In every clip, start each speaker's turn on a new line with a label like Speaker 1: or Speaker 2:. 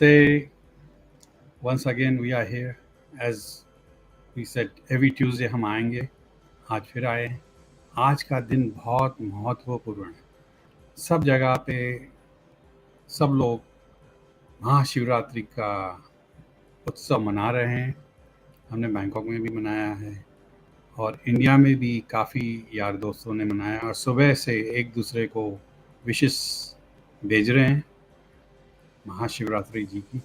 Speaker 1: Namaste. Once again, we are here. As we said, every Tuesday हम आएंगे. आज फिर आए. आज का दिन बहुत महत्वपूर्ण है. सब जगह पे सब लोग महाशिवरात्रि का उत्सव मना रहे हैं. हमने बैंकॉक में भी मनाया है और इंडिया में भी काफ़ी यार दोस्तों ने मनाया और सुबह से एक दूसरे को विशेष भेज रहे हैं महाशिवरात्रि जी की.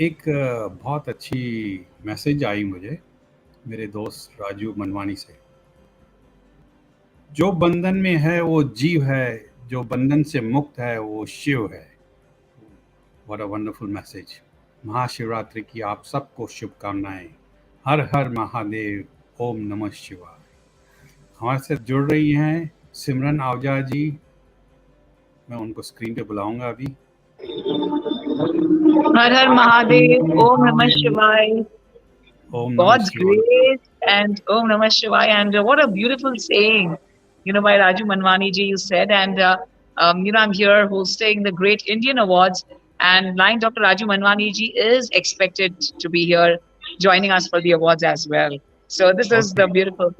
Speaker 1: एक बहुत अच्छी मैसेज आई मुझे मेरे दोस्त राजू मनवानी से. जो बंधन में है वो जीव है, जो बंधन से मुक्त है वो शिव है. What a wonderful message. Mahashivratri की आप सबको शुभकामनाएं. हर हर महादेव. ओम नमः शिवाय. हमारे साथ जुड़ रही हैं सिमरन आहूजा जी. मैं उनको स्क्रीन पे बुलाऊंगा अभी.
Speaker 2: हर हर महादेव. ओम नमः शिवाय.
Speaker 1: ओम नमः
Speaker 2: God's
Speaker 1: शिवाय.
Speaker 2: grace and Om Namah Shivaya. And what a beautiful saying, by Raju Manwani ji, you said. And, I'm here hosting the Great Indian Awards. And Lion Dr. Raju Manwani ji is expected to be here joining us for the awards as well. So this is the beautiful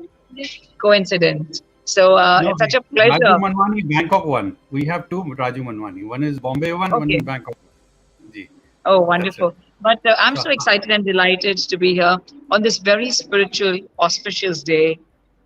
Speaker 2: coincidence. So it's such a pleasure.
Speaker 1: Raju Manwani, Bangkok one. We have two Raju Manwani. One is Bombay one, one is Bangkok. Ji.
Speaker 2: Oh, wonderful. But I'm so excited and delighted to be here on this very spiritual, auspicious day,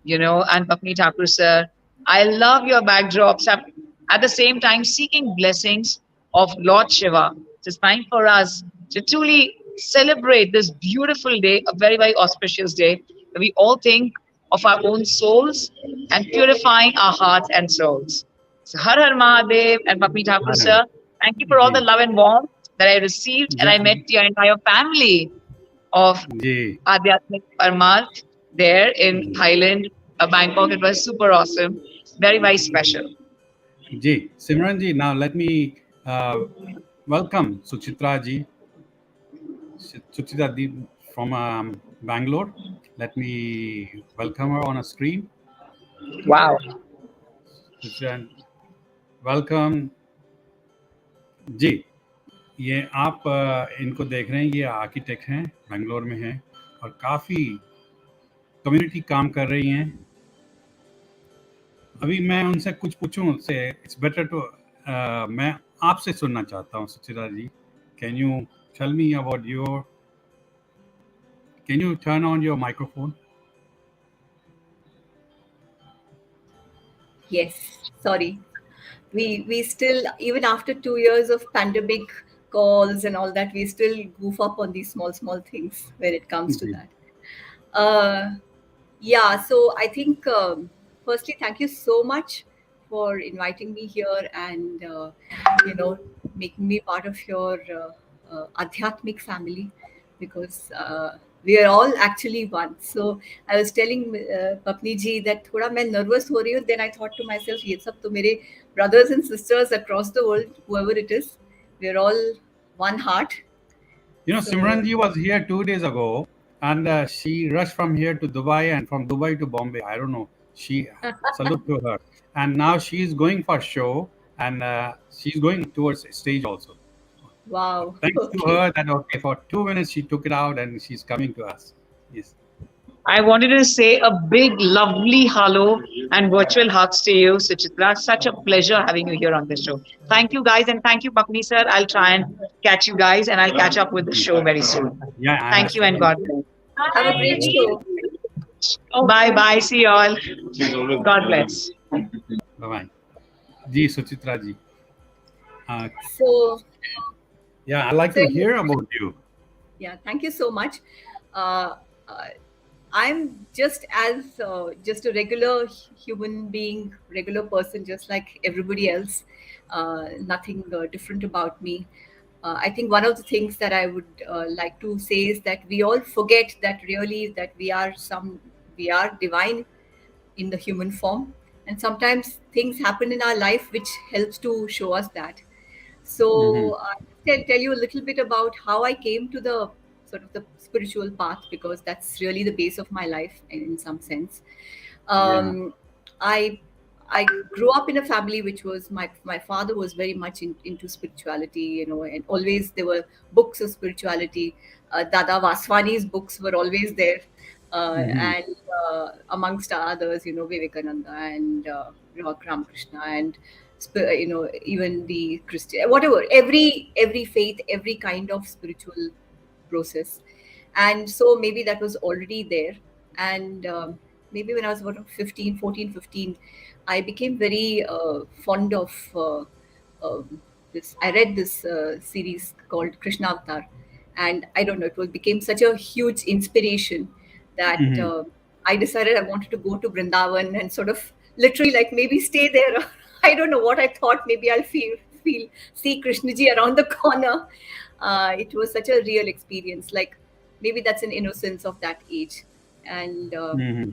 Speaker 2: and Papni Thakur sir. I love your backdrops. I'm at the same time seeking blessings of Lord Shiva. It's time for us to truly celebrate this beautiful day, a very, very auspicious day. We all think of our own souls and purifying our hearts and souls. So Har Har Mahadev and Papni Thakur sir, thank you for all the love and warmth that I received, and I met your entire family of Adhyatmik Parmarth there in Thailand, Bangkok. It was super awesome, very, very special.
Speaker 1: Ji, Simran ji, now let me welcome Suchitra ji, Suchitra Deep from Bangalore. Let me welcome her on a screen.
Speaker 2: Wow.
Speaker 1: Suchitra, welcome. जी, ये आप इनको देख रहे हैं. ये architect हैं, बेंगलोर में हैं और काफ़ी कम्युनिटी काम कर रही हैं. अभी मैं उनसे कुछ पूछूं से इट्स बेटर टू मैं आपसे सुनना चाहता हूं. Suchitra ji, can you tell me about your, can you turn on your microphone?
Speaker 3: Yes, sorry. We still, even after 2 years of pandemic calls and all that, we still goof up on these small things when it comes to that. So I think firstly, thank you so much for inviting me here and making me part of your Adhyatmik family, because we are all actually one. So I was telling Papni ji that thoda main nervous ho rahi hu. Then I thought to myself, ye sab to mere brothers and sisters across the world, whoever it is, we're all one heart.
Speaker 1: Simran ji was here 2 days ago and she rushed from here to Dubai and from Dubai to Bombay. I don't know. She salute to her. And now she's going for show and she's going towards stage also.
Speaker 3: Wow.
Speaker 1: Thanks to her that for 2 minutes she took it out and she's coming to us. Yes.
Speaker 2: I wanted to say a big, lovely hello and virtual hugs to you, Suchitra. Such a pleasure having you here on the show. Thank you, guys, and thank you, Papni sir. I'll try and catch you guys, and I'll catch up with the show very soon.
Speaker 1: Yeah.
Speaker 2: Thank you and God bless.
Speaker 3: Have a great show.
Speaker 2: Bye. See you all. God bless.
Speaker 1: Bye-bye. Ji, Suchitra ji. Yeah, I'd like to hear about you.
Speaker 3: Yeah, thank you so much. I'm just just a regular human being, regular person, just like everybody else. Nothing different about me. I think one of the things that I would like to say is that we all forget that really that we are divine in the human form, and sometimes things happen in our life which helps to show us that. So I'll tell you a little bit about how I came to the sort of the spiritual path, because that's really the base of my life in some sense. I I grew up in a family which was my father was very much into spirituality, you know, and always there were books of spirituality. Dada Vaswani's books were always there,
Speaker 1: Mm-hmm.
Speaker 3: and amongst others, you know, Vivekananda and Ramakrishna and you know, even the Christian, whatever, every faith, every kind of spiritual process. And so maybe that was already there. And maybe when I was about 15, 14, 15, I became very fond of this. I read this series called Krishna Avatar, and I don't know, it was became such a huge inspiration that
Speaker 1: Mm-hmm.
Speaker 3: I decided I wanted to go to Vrindavan and sort of literally like maybe stay there. I don't know what I thought. Maybe I'll feel see Krishnaji around the corner. It was such a real experience. Like maybe that's an innocence of that age, and
Speaker 1: Mm-hmm.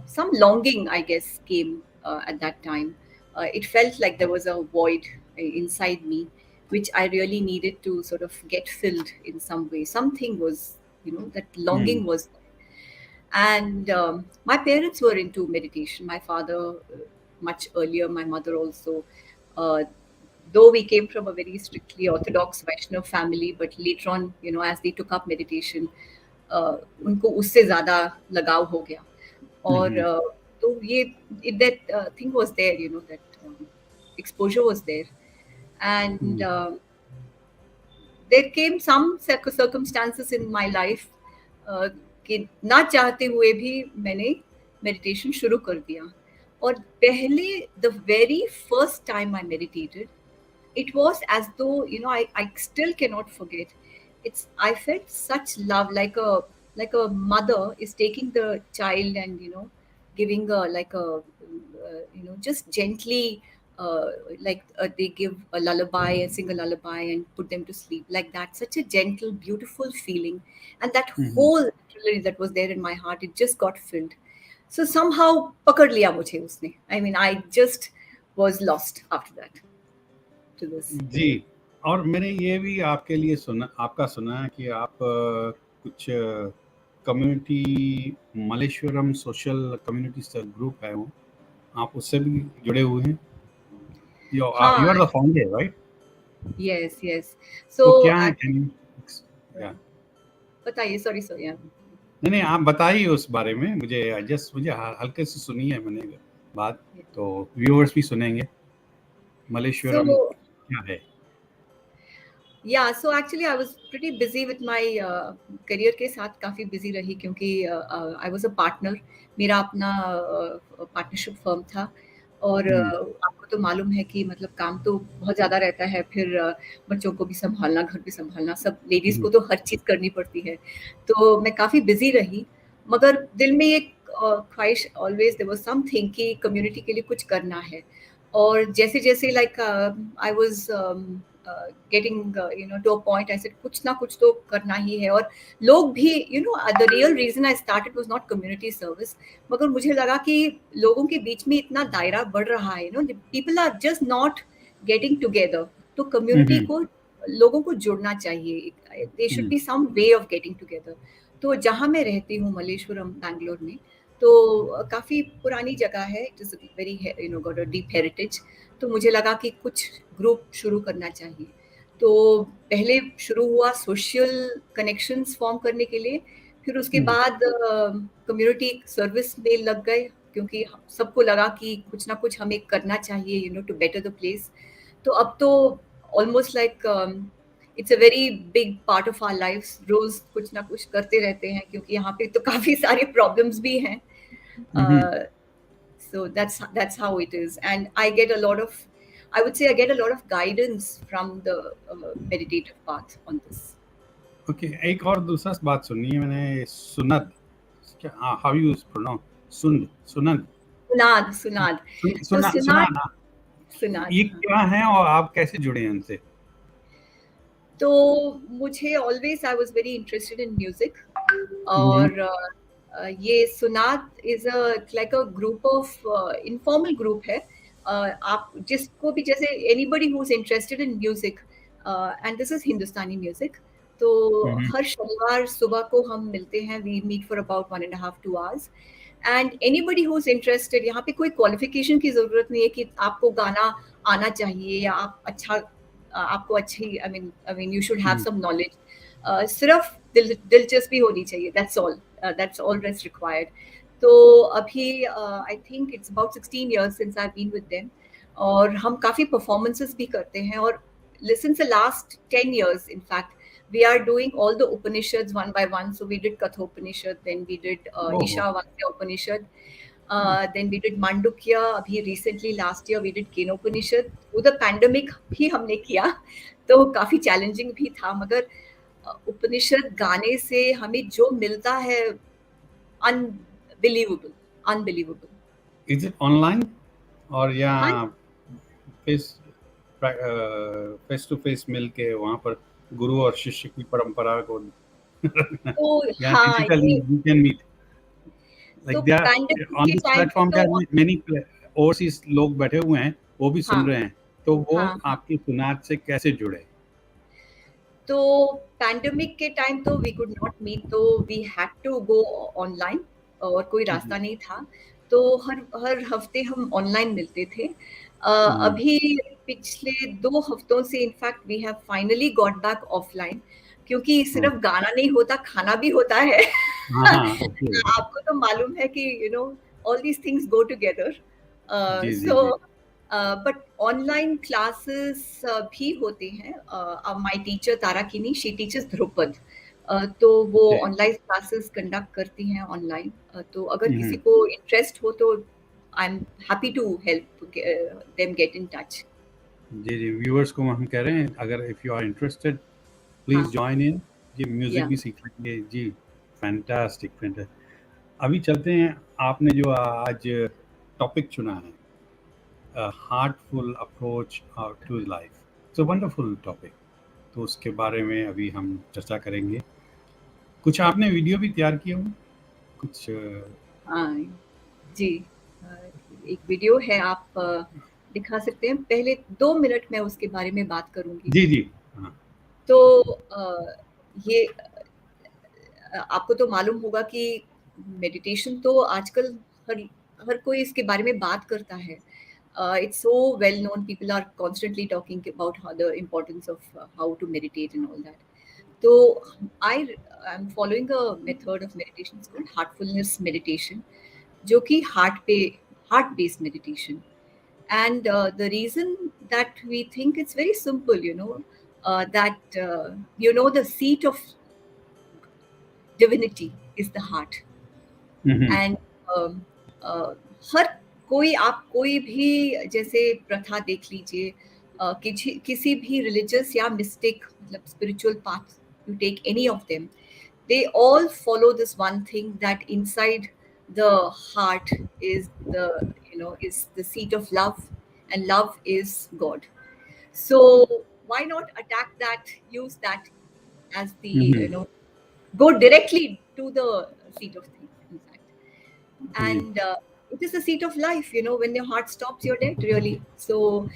Speaker 3: some longing, I guess, came at that time. It felt like there was a void inside me, which I really needed to sort of get filled in some way. Something was, you know, that longing was. And my parents were into meditation. My father, much earlier, my mother also. Uh, though we came from a very strictly orthodox Vaishnav family, but later on, you know, as they took up meditation, उनको उससे ज़्यादा लगाव हो गया. और
Speaker 1: Mm-hmm.
Speaker 3: तो ये that thing was there, you know, that exposure was there. And there came some circumstances in my life कि ना चाहते हुए भी मैंने मेडिटेशन शुरू कर दिया. और पहले the very first time I meditated, it was as though, you know, I still cannot forget. I felt such love, like a mother is taking the child and, you know, giving a like a you know, just gently they give a lullaby and sing a lullaby and put them to sleep like that. Such a gentle, beautiful feeling, and that
Speaker 1: Mm-hmm.
Speaker 3: whole thriller that was there in my heart, it just got filled. So somehow पकड़ लिया मुझे उसने. I mean, I just was lost after that to this.
Speaker 1: जी, और मैंने ये भी आपके लिए आपका सुना है कि आप कुछ community Malleswaram social community group है वो, आप उससे भी जुड़े हुए हैं. यू
Speaker 3: हाँ,
Speaker 1: are the founder, right?
Speaker 3: yes, yes.
Speaker 1: वो
Speaker 3: So
Speaker 1: क्या है? Can you? या
Speaker 3: बताइए, sorry, yeah.
Speaker 1: नहीं नहीं, आप बताइए उस बारे में. मुझे हल्के से सुनी है मैंने बात, तो व्यूअर्स भी सुनेंगे. मलेश्वरम
Speaker 3: So
Speaker 1: क्या है?
Speaker 3: yeah, so actually I was pretty busy with my career के साथ काफ़ी busy रही क्योंकि I was a partner. मेरा अपना पार्टनरशिप फर्म था. और आपको तो मालूम है कि मतलब काम तो बहुत ज़्यादा रहता है. फिर बच्चों को भी संभालना, घर भी संभालना, सब लेडीज़ को तो हर चीज़ करनी पड़ती है. तो मैं काफ़ी बिजी रही, मगर दिल में एक ख्वाहिश ऑलवेज देयर वाज समथिंग कि कम्युनिटी के लिए कुछ करना है. और जैसे जैसे like I was getting you know to a point, I said कुछ ना कुछ तो करना ही है. और लोग भी, you know, the real reason I started was not community service, मगर मुझे लगा कि लोगों के बीच में इतना दायरा बढ़ रहा है, no, people are just not getting together. तो कम्युनिटी को, लोगों को जुड़ना चाहिए. They should be some way of getting together. तो जहाँ मैं रहती हूँ मलेश्वरम बैंगलोर में, तो काफ़ी पुरानी जगह है. It is very, you know, got a deep heritage. तो मुझे लगा कि कुछ ग्रुप शुरू करना चाहिए. तो पहले शुरू हुआ सोशल कनेक्शंस फॉर्म करने के लिए. फिर उसके बाद कम्युनिटी सर्विस में लग गए क्योंकि सबको लगा कि कुछ ना कुछ हमें करना चाहिए, you know, to better the place. तो अब तो almost like it's a very big part of our lifes. रोज कुछ ना कुछ करते रहते हैं क्योंकि यहाँ पे तो काफ़ी सारे प्रॉब्लम्स भी हैं. So that's how it is. And I get a lot of, I would say I get a lot of guidance from the meditative path on this.
Speaker 1: Okay, एक और दूसरा बात सुननी है मैंने. सुनद, क्या, how you pronounce? Sunaad, Sunaad,
Speaker 3: Sunaad. So
Speaker 1: सुना
Speaker 3: Sunaad,
Speaker 1: सुना.
Speaker 3: Sunaad.
Speaker 1: ये क्या है और आप कैसे जुड़े हैं उनसे?
Speaker 3: तो मुझे always I was very interested in music. और ये Sunaad is a like a group of informal group है. आप जिसको भी, जैसे anybody who is interested in music, and this is Hindustani music. तो हर शनिवार सुबह को हम मिलते हैं. We meet for about 1.5 to 2 hours. And anybody who is interested, यहाँ पे कोई क्वालिफिकेशन की जरूरत नहीं है कि आपको गाना आना चाहिए या आप आपको अच्छी I mean you should have some knowledge, सिर्फ दिलचस्पी होनी चाहिए, दैट्स ऑल दैट्स रिक्वायर्ड. तो अभी I think it's about 16 years since I been with them, और हम काफ़ी परफॉर्मेंसेस भी करते हैं. और since the last 10 years, in fact, we are doing all the Upanishads one by one. So we did Katha Upanishad, then we did Ishavasya Upanishad, then we did Mandukya. Abhi recently last year we did Kenopanishad. उधर pandemic भी हमने किया, तो काफी challenging भी था, मगर उपनिषद गाने से हमें जो मिलता है unbelievable.
Speaker 1: Is it online or
Speaker 3: हाँ,
Speaker 1: फेस टू फेस मिल के वहाँ पर गुरु और शिष्य की परंपरा को
Speaker 3: तो
Speaker 1: या
Speaker 3: हाँ,
Speaker 1: digitally
Speaker 3: ये
Speaker 1: you can meet like
Speaker 3: तो
Speaker 1: they are
Speaker 3: pandemic
Speaker 1: on
Speaker 3: के
Speaker 1: this
Speaker 3: टाइम पे
Speaker 1: platform
Speaker 3: तो
Speaker 1: there many overseas लोग बैठे हुए हैं, वो भी सुन
Speaker 3: हाँ
Speaker 1: रहे हैं, तो वो
Speaker 3: हाँ हाँ.
Speaker 1: आपकी सुनाद से कैसे जुड़े?
Speaker 3: तो पैंडेमिक के टाइम तो वी कुड नॉट मीट, तो we had to go online, और कोई रास्ता नहीं था, तो हर हफ्ते हम ऑनलाइन मिलते थे. अभी पिछले 2 हफ्तों से in fact we have finally got back offline, क्योंकि सिर्फ गाना नहीं होता, खाना भी होता है.
Speaker 1: okay.
Speaker 3: आपको तो मालूम है कि you know all these things go together.
Speaker 1: जी जी
Speaker 3: सो
Speaker 1: जी.
Speaker 3: बट ऑनलाइन क्लासेस भी होते हैं. My teacher Tarakini, she teachers Dhrupad, तो वो
Speaker 1: Okay.
Speaker 3: ऑनलाइन क्लासेस कंडक्ट करती हैं ऑनलाइन. तो अगर किसी
Speaker 1: हम्म.
Speaker 3: को इंटरेस्ट हो तो I am happy to help them get in touch.
Speaker 1: जी जी, व्यूअर्स को हम कह रहे हैं, अगर if you are interested please
Speaker 3: हाँ
Speaker 1: ज्वाइन इन. ये म्यूजिक
Speaker 3: या
Speaker 1: भी सीख लेंगे जी. फैंटास्टिक. अभी चलते हैं, आपने जो आज टॉपिक चुना है, heartful approach to life, it's a wonderful topic, तो उसके बारे में अभी हम चर्चा करेंगे. कुछ आपने वीडियो भी तैयार किए हो कुछ?
Speaker 3: हाँ जी, एक वीडियो है, आप दिखा सकते हैं. पहले 2 मिनट मैं उसके बारे में बात करूंगी.
Speaker 1: जी जी. हाँ.
Speaker 3: तो ये आपको तो मालूम होगा कि मेडिटेशन तो आजकल हर कोई इसके बारे में बात करता है. It's so well known. People are constantly talking about the importance of how to meditate and all that. So I'm following a method of meditation. It's called Heartfulness Meditation, जो कि heart based meditation. And the reason that we think it's very simple, that the seat of divinity is the heart. And हर कोई, आप कोई भी जैसे प्रथा देख लीजिए, किसी भी रिलीजियस या मिस्टिक, मतलब spiritual path, you take any of them, they all follow this one thing, that inside the heart is the seat of love, and love is God. So why not attack that, use that as the go directly to the seat of things, in fact. And it is the seat of life. When your heart stops, you're dead, really. So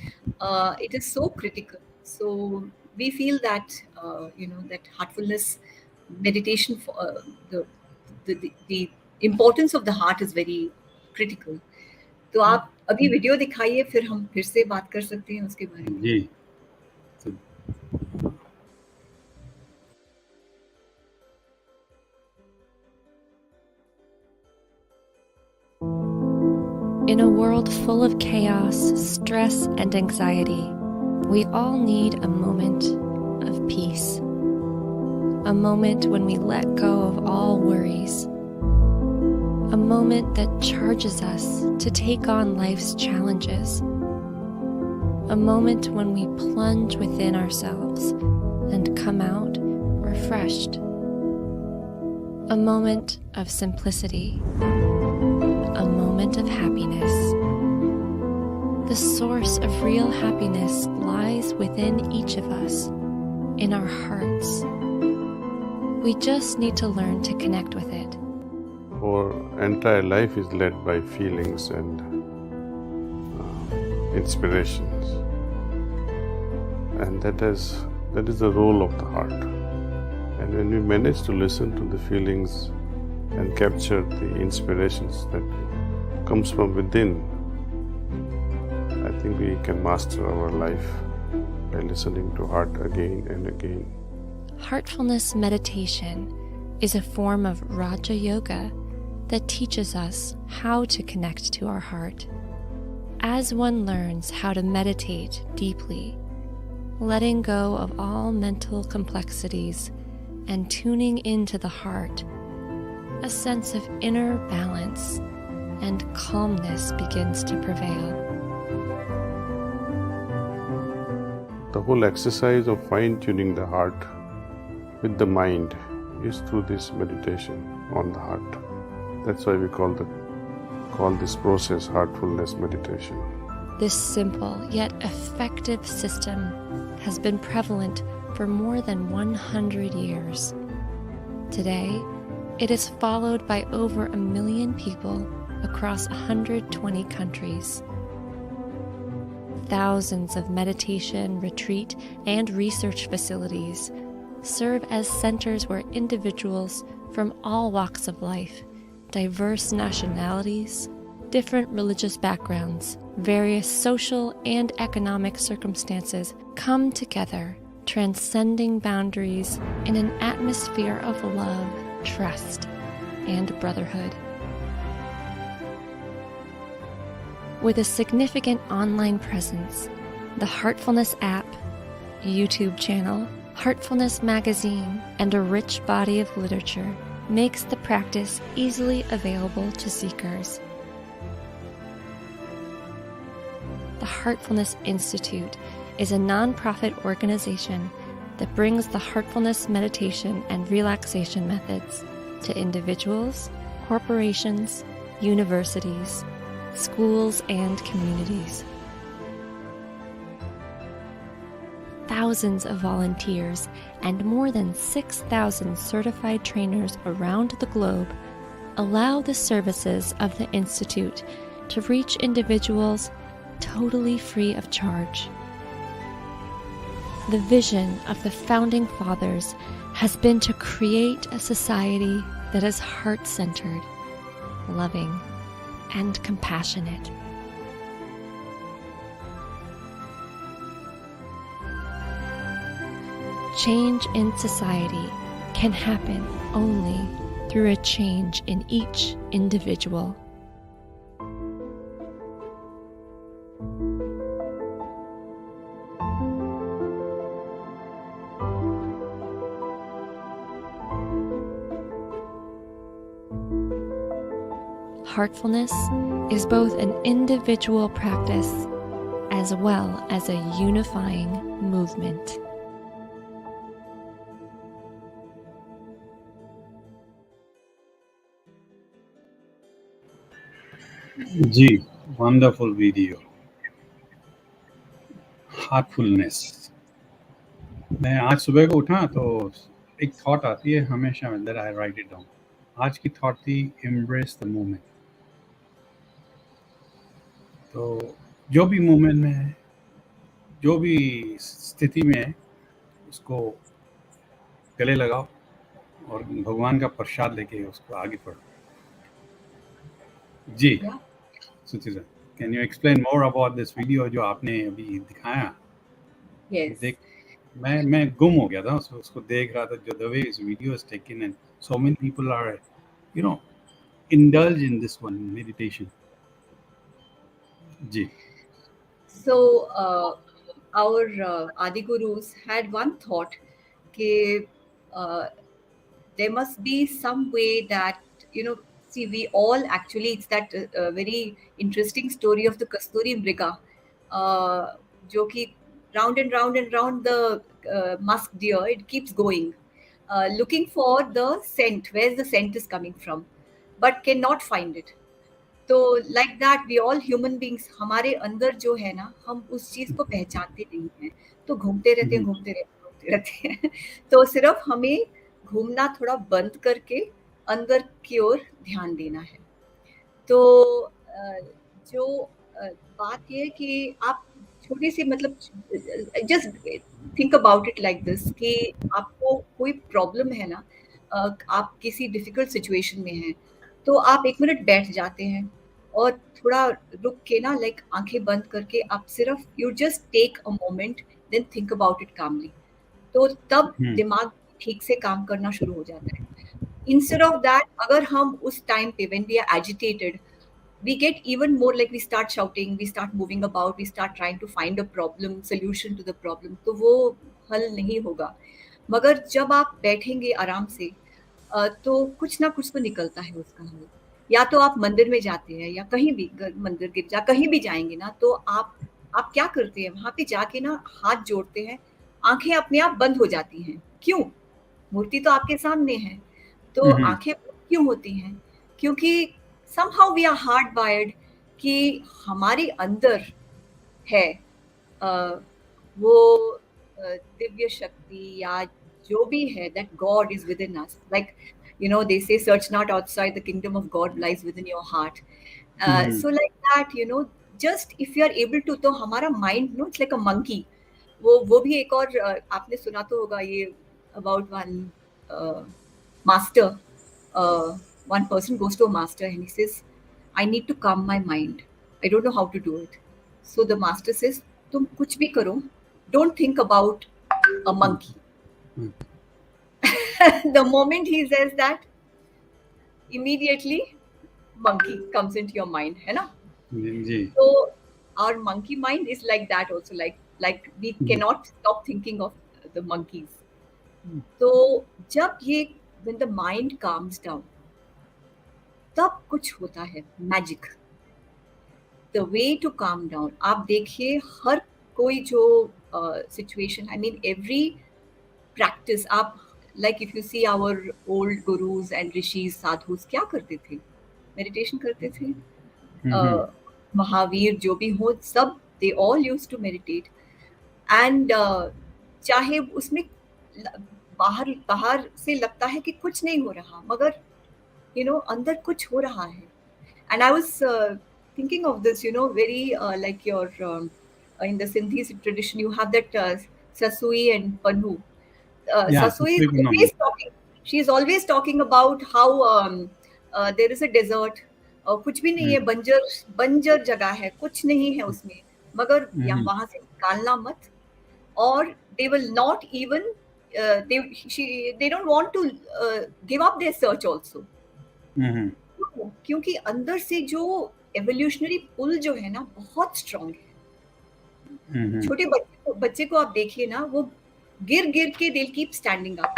Speaker 3: it is so critical. So we feel that that heartfulness meditation, for the importance of the heart is very critical. तो आप अभी video दिखाइए, फिर हम फिर से बात कर सकते हैं उसके बारे में.
Speaker 1: जी.
Speaker 4: In a world full of chaos, stress, and anxiety, we all need a moment of peace. A moment when we let go of all worries. A moment that charges us to take on life's challenges. A moment when we plunge within ourselves and come out refreshed. A moment of simplicity. A moment of happiness. The source of real happiness lies within each of us, in our hearts. We just need to learn to connect with it.
Speaker 5: Our entire life is led by feelings and inspirations, and that is the role of the heart. And when we manage to listen to the feelings and capture the inspirations that comes from within, I think we can master our life by listening to heart again and again.
Speaker 4: Heartfulness meditation is a form of Raja Yoga that teaches us how to connect to our heart. As one learns how to meditate deeply, letting go of all mental complexities and tuning into the heart, a sense of inner balance and calmness begins to prevail.
Speaker 5: The whole exercise of fine-tuning the heart with the mind is through this meditation on the heart. That's why we call this process Heartfulness Meditation.
Speaker 4: This simple yet effective system has been prevalent for more than 100 years. Today, it is followed by over 1 million people across 120 countries. Thousands of meditation, retreat, and research facilities serve as centers where individuals from all walks of life, diverse nationalities, different religious backgrounds, various social and economic circumstances come together, transcending boundaries in an atmosphere of love, trust, and brotherhood. With a significant online presence, the Heartfulness app, YouTube channel, Heartfulness magazine, and a rich body of literature makes the practice easily available to seekers. The Heartfulness Institute is a nonprofit organization that brings the Heartfulness meditation and relaxation methods to individuals, corporations, universities, schools, and communities. Thousands of volunteers and more than 6,000 certified trainers around the globe allow the services of the Institute to reach individuals totally free of charge. The vision of the Founding Fathers has been to create a society that is heart-centered, loving, and compassionate. Change in society can happen only through a change in each individual. Heartfulness is both an individual practice as well as a unifying movement.
Speaker 1: Ji, wonderful video. Heartfulness. मैं आज सुबह को उठा तो एक thought आती है हमेशा, that I write it down. आज की थॉट थी embrace the moment. तो जो भी मोमेंट में है, जो भी स्थिति में है, उसको गले लगाओ और भगवान का प्रसाद लेके उसको आगे बढ़ो. जी, Suchitra, can you explain more about this video जो आपने अभी दिखाया?
Speaker 3: Yes.
Speaker 1: देख, मैं गुम हो गया था, उसको देख रहा था, जो द वे इस video is taken and so many people are indulge in this one meditation. जी.
Speaker 3: So our Adi Gurus had one thought that there must be some way that, see, we all actually, it's that very interesting story of the Kasturi Mriga, jo ki round and round and round the musk deer, it keeps going, looking for the scent, where the scent is coming from, but cannot find it. तो like that we all human beings, हमारे अंदर जो है ना, हम उस चीज को पहचानते नहीं हैं, तो घूमते रहते हैं तो सिर्फ हमें घूमना थोड़ा बंद करके अंदर की ओर ध्यान देना है. तो जो बात ये कि आप छोटे से, मतलब just think about it like this, कि आपको कोई प्रॉब्लम है ना, आप किसी डिफिकल्ट सिचुएशन में हैं, तो आप 1 मिनट बैठ जाते हैं और थोड़ा रुक के ना, लाइक आंखें बंद करके आप सिर्फ you just take a moment, then think about it calmly, तो तब दिमाग ठीक से काम करना शुरू हो जाता है. इंस्टेड ऑफ दैट, अगर हम उस टाइम पे when we are agitated, we get even more like we start shouting, we start moving about, we start trying to find a problem, solution to the problem, तो वो हल नहीं होगा. मगर जब आप बैठेंगे आराम से, तो कुछ ना कुछ तो निकलता है उसका हल. या तो आप मंदिर में जाते हैं, या कहीं भी मंदिर गिरजा कहीं भी जाएंगे ना, तो आप क्या करते हैं, वहां पे जाके ना हाथ जोड़ते हैं, आंखें अपने आप बंद हो जाती हैं. क्यों? मूर्ति तो आपके सामने है, तो आंखें क्यों होती हैं? क्योंकि somehow we are hardwired कि हमारे अंदर है वो दिव्य शक्ति या जो भी है, that God is within us. Like, you know, they say search not outside, the kingdom of God lies within your heart. So like that, you know, just if you are able to, तो हमारा mind, no, it's like a monkey. वो भी एक और आपने सुना तो होगा ये about one master. One person goes to a master and he says, I need to calm my mind. I don't know how to do it. So the master says, तुम कुछ भी करो, don't think about a monkey. The moment he says that, immediately monkey comes into your mind, है ना? So our monkey mind is like that also, like we cannot stop thinking of the monkeys. तो जब ये when the mind calms down, तब कुछ होता है magic. The way to calm down, आप देखिए हर कोई जो situation, I mean every practice, आप like if you see our old gurus and rishis, sadhus क्या करते थे? मेडिटेशन करते थे. महावीर जो भी हो, सब they all used to meditate. And चाहे उसमें बाहर से लगता है कि कुछ नहीं हो रहा, मगर you know, अंदर कुछ हो रहा है. And I was thinking of this, you know, very like your in the Sindhi tradition, you have that Sasui and Panu. Sasui is always talking. She is always talking about how there is a desert. कुछ भी नहीं है, बंजर जगह है, कुछ नहीं है उसमें, मगर वहां से निकालना मत. और they will not even they don't want to give up their search also. क्योंकि अंदर से जो एवोल्यूशनरी पुल जो है ना, बहुत स्ट्रांग है. छोटे बच्चे को आप देखिए ना, वो गिर के they'll keep standing up,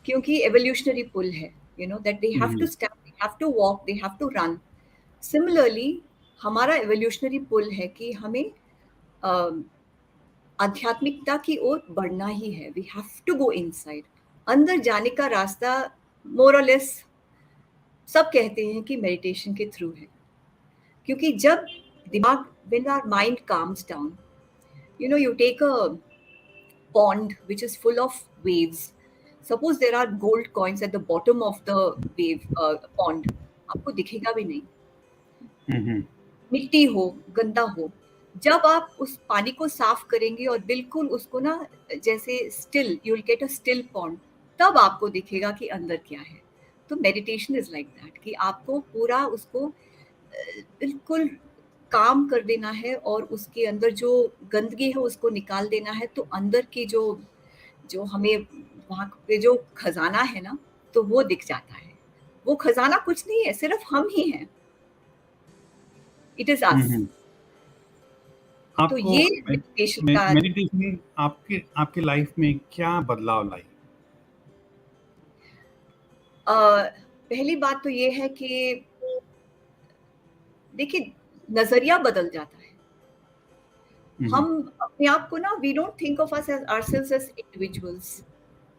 Speaker 3: क्योंकि एवोल्यूशनरी पुल है, you know, that they have to stand, they have to walk, they have to run. Similarly, हमारा एवोल्यूशनरी पुल है कि हमें आध्यात्मिकता की ओर बढ़ना ही है. We have to go inside. अंदर जाने का रास्ता more or less सब कहते हैं कि मेडिटेशन के थ्रू है. क्योंकि जब दिमाग, when our mind calms down, you know, you take a pond which is full of waves. Suppose there are gold coins at the bottom of the wave pond, आपको दिखेगा भी नहीं. मिट्टी हो, गंदा हो, जब आप उस पानी को साफ करेंगे और बिल्कुल उसको ना जैसे still, you will get a still pond, तब आपको दिखेगा कि अंदर क्या है. तो मेडिटेशन इज लाइक दैट, कि आपको पूरा उसको बिल्कुल काम कर देना है और उसके अंदर जो गंदगी है उसको निकाल देना है. तो अंदर की जो हमें वहाँ पे जो खजाना है ना, तो वो दिख जाता है. वो खजाना कुछ नहीं है, सिर्फ हम ही हैं. इट इज अस. तो ये
Speaker 1: मेडिटेशन आपके लाइफ में क्या बदलाव लाई?
Speaker 3: पहली बात तो ये है कि देखिए, नजरिया बदल जाता है. हम अपने आप को ना, we don't think of us ourselves as individuals.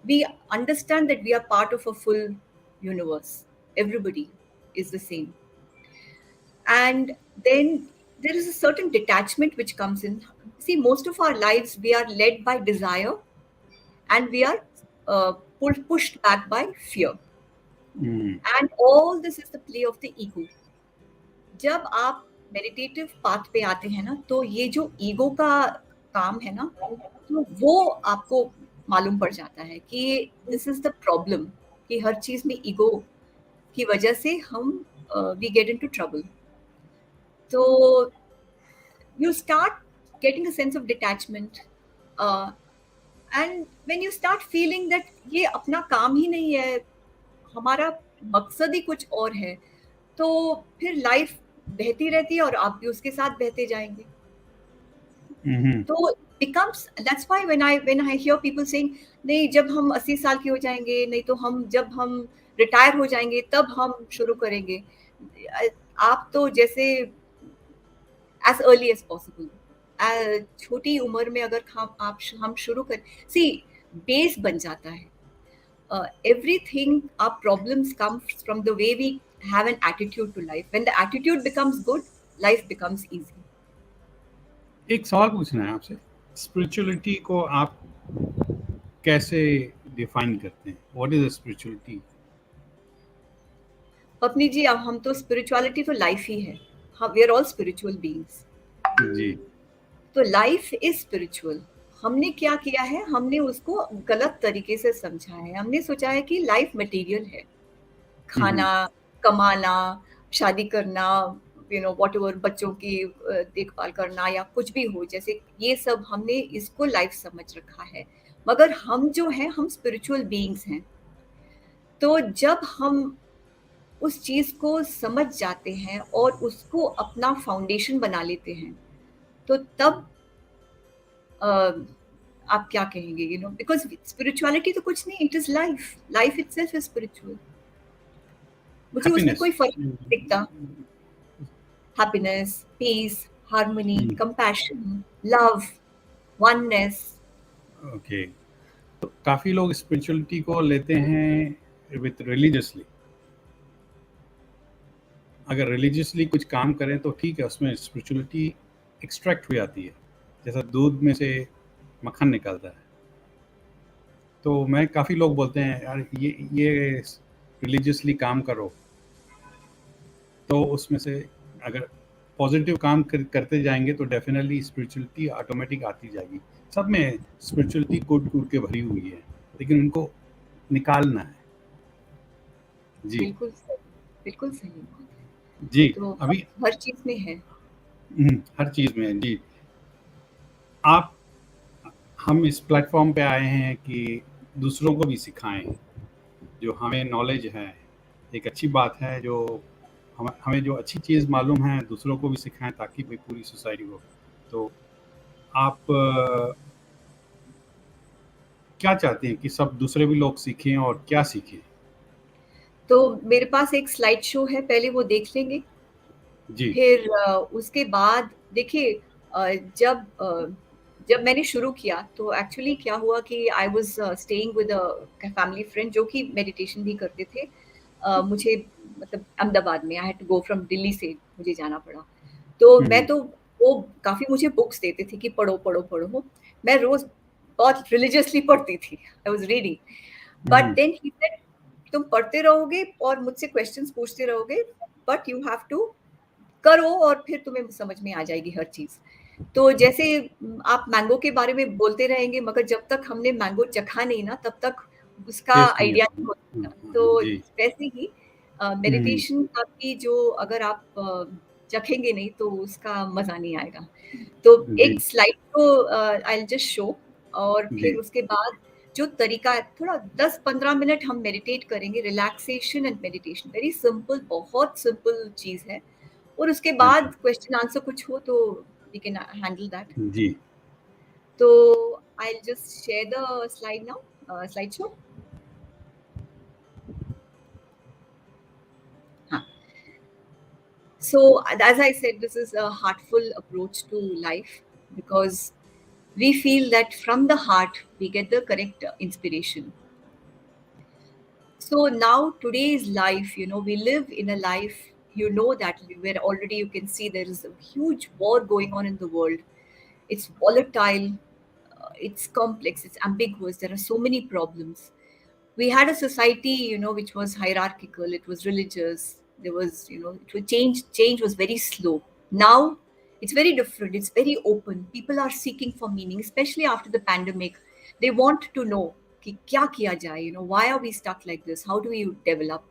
Speaker 3: We understand that we are part of a full universe. Everybody is the same. And then there is a certain detachment which comes in. See, most of our lives we are led by desire and we are pushed back by fear. And all this is the play of the ego. जब आप meditative path पे आते हैं ना, तो ये जो ego का काम है ना, तो वो आपको मालूम पड़ जाता है कि दिस इज द प्रॉब्लम, कि हर चीज में ईगो की वजह से हम वी गेट इनटू ट्रबल. तो you start getting a sense of detachment, and when you start feeling that ये अपना काम ही नहीं है, हमारा मकसद ही कुछ और है, तो फिर लाइफ बहती रहती है और आप भी उसके साथ बहते जाएंगे. तो becomes, that's why when I hear people saying नहीं जब हम 80 साल के हो जाएंगे, नहीं तो हम जब हम रिटायर हो जाएंगे तब हम शुरू करेंगे. आप तो जैसे as early as possible, छोटी उम्र में अगर हम शुरू करें, सी बेस बन जाता है. Everything, our problems come from the way we have an attitude to life. When the attitude becomes good, life becomes easy.
Speaker 1: एक सवाल पूछना है आपसे, स्पिरिचुअलिटी को आप कैसे डिफाइन करते हैं? What is spirituality?
Speaker 3: अपनी जी, अब हम तो स्पिरिचुअलिटी तो लाइफ ही है. हम we are all spiritual beings.
Speaker 1: जी.
Speaker 3: तो लाइफ इज स्पिरिचुअल. हमने क्या किया है, हमने उसको गलत तरीके से समझा है. हमने सोचा है कि लाइफ मटेरियल है, खाना, कमाना, शादी करना, व्हाटएवर, बच्चों की देखभाल करना या कुछ भी हो, जैसे ये सब हमने इसको लाइफ समझ रखा है. मगर हम जो हैं, हम स्पिरिचुअल बीइंग्स हैं. तो जब हम उस चीज को समझ जाते हैं और उसको अपना फाउंडेशन बना लेते हैं, तो तब आप क्या कहेंगे, बिकॉज स्पिरिचुअलिटी तो कुछ नहीं, it is life. Life itself is spiritual. मुझे उसमें कोई फर्क नहीं दिखता. Happiness, peace, harmony, compassion, love, oneness.
Speaker 1: Okay. तो काफी लोग स्पिरिचुअलिटी को लेते हैं विथ रिलीजियसली. अगर रिलीजियसली कुछ काम करें तो ठीक है, उसमें स्पिरिचुअलिटी एक्सट्रैक्ट हो जाती है, जैसा दूध में से मक्खन निकलता है. तो मैं काफ़ी लोग बोलते हैं यार ये रिलीजियसली काम करो, तो उसमें से अगर पॉजिटिव काम करते जाएंगे तो डेफिनेटली स्पिरिचुअलिटी ऑटोमेटिक आती जाएगी. सब में स्पिरिचुअलिटी कूट कूट के भरी हुई है, लेकिन उनको निकालना है. जी
Speaker 3: बिल्कुल सही, बिल्कुल सही.
Speaker 1: जी.
Speaker 3: तो
Speaker 1: अभी
Speaker 3: हर चीज में है.
Speaker 1: हर चीज़ में. जी. हम इस प्लेटफॉर्म पे आए हैं कि दूसरों को भी सिखाएं. जो हमें नॉलेज है, एक अच्छी बात है, जो हमें जो अच्छी चीज़ मालूम है दूसरों को भी सिखाएं, ताकि भाई पूरी सोसाइटी को. तो आप क्या चाहते हैं कि सब दूसरे भी लोग सीखें, और क्या सीखें?
Speaker 3: तो मेरे पास एक स्लाइड शो है, पहले वो देख लेंगे.
Speaker 1: जी.
Speaker 3: फिर उसके बाद देखिए, जब मैंने शुरू किया तो एक्चुअली क्या हुआ कि I was staying with a family friend जो कि मेडिटेशन भी करते थे. मुझे मतलब अहमदाबाद में, I had to go from Delhi से मुझे जाना पड़ा. तो मैं तो वो काफ़ी मुझे बुक्स देते थे कि पढ़ो पढ़ो पढ़ो. मैं रोज बहुत रिलीजियसली पढ़ती थी. I was reading. But then he said, तुम पढ़ते रहोगे और मुझसे क्वेश्चंस पूछते रहोगे, बट यू हैव टू करो और फिर तुम्हें समझ में आ जाएगी हर चीज. तो जैसे आप मैंगो के बारे में बोलते रहेंगे, मगर जब तक हमने मैंगो चखा नहीं ना, तब तक उसका आइडिया नहीं होता. तो वैसे ही मेडिटेशन का भी, जो अगर आप चखेंगे नहीं तो उसका मजा नहीं आएगा. तो एक स्लाइड को आई विल जस्ट शो, और फिर उसके बाद जो तरीका है, थोड़ा 10-15 मिनट हम मेडिटेट करेंगे. Relaxation and meditation, very simple, बहुत सिंपल चीज है. और उसके बाद क्वेश्चन आंसर कुछ हो तो वी कैन हैंडल दैट.
Speaker 1: जी.
Speaker 3: तो I will just share the slide now, slide show. हाँ. So as I said, this is a heartful approach to life, because we feel that from the heart we get the correct inspiration. So now today's life, we live in a life, that where already you can see there is a huge war going on in the world. It's volatile, it's complex, it's ambiguous. There are so many problems. We had a society, which was hierarchical, it was religious. There was, it was change was very slow. Now it's very different. It's very open. People are seeking for meaning, especially after the pandemic. They want to know कि क्या किया जाए, why are we stuck like this? How do we develop?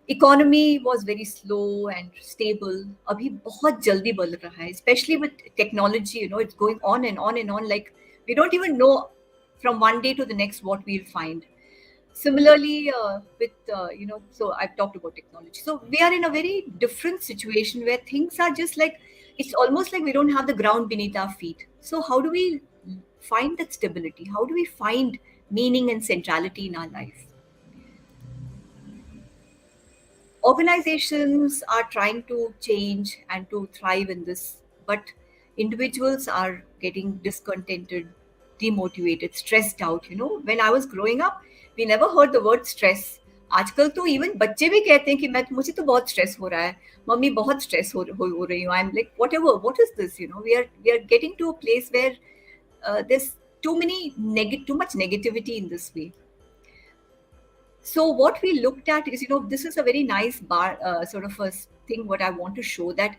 Speaker 3: Economy was very slow and stable. अभी बहुत जल्दी बढ़ रहा है, especially with technology. It's going on and on and on. Like we don't even know from one day to the next what we'll find. Similarly, so I've talked about technology. So we are in a very different situation where things are just like, it's almost like we don't have the ground beneath our feet. So how do we find that stability? How do we find meaning and centrality in our life? Organizations are trying to change and to thrive in this, but individuals are getting discontented, demotivated, stressed out. When I was growing up, we never heard the word stress. आजकल तो even बच्चे भी कहते हैं कि मुझे तो बहुत स्ट्रेस हो रहा है, मम्मी बहुत स्ट्रेस हो रही हूँ. I'm like, whatever, what is this? We are getting to a place where there's too much negativity in this way. So what we looked at is, this is a very nice sort of a thing what I want to show, that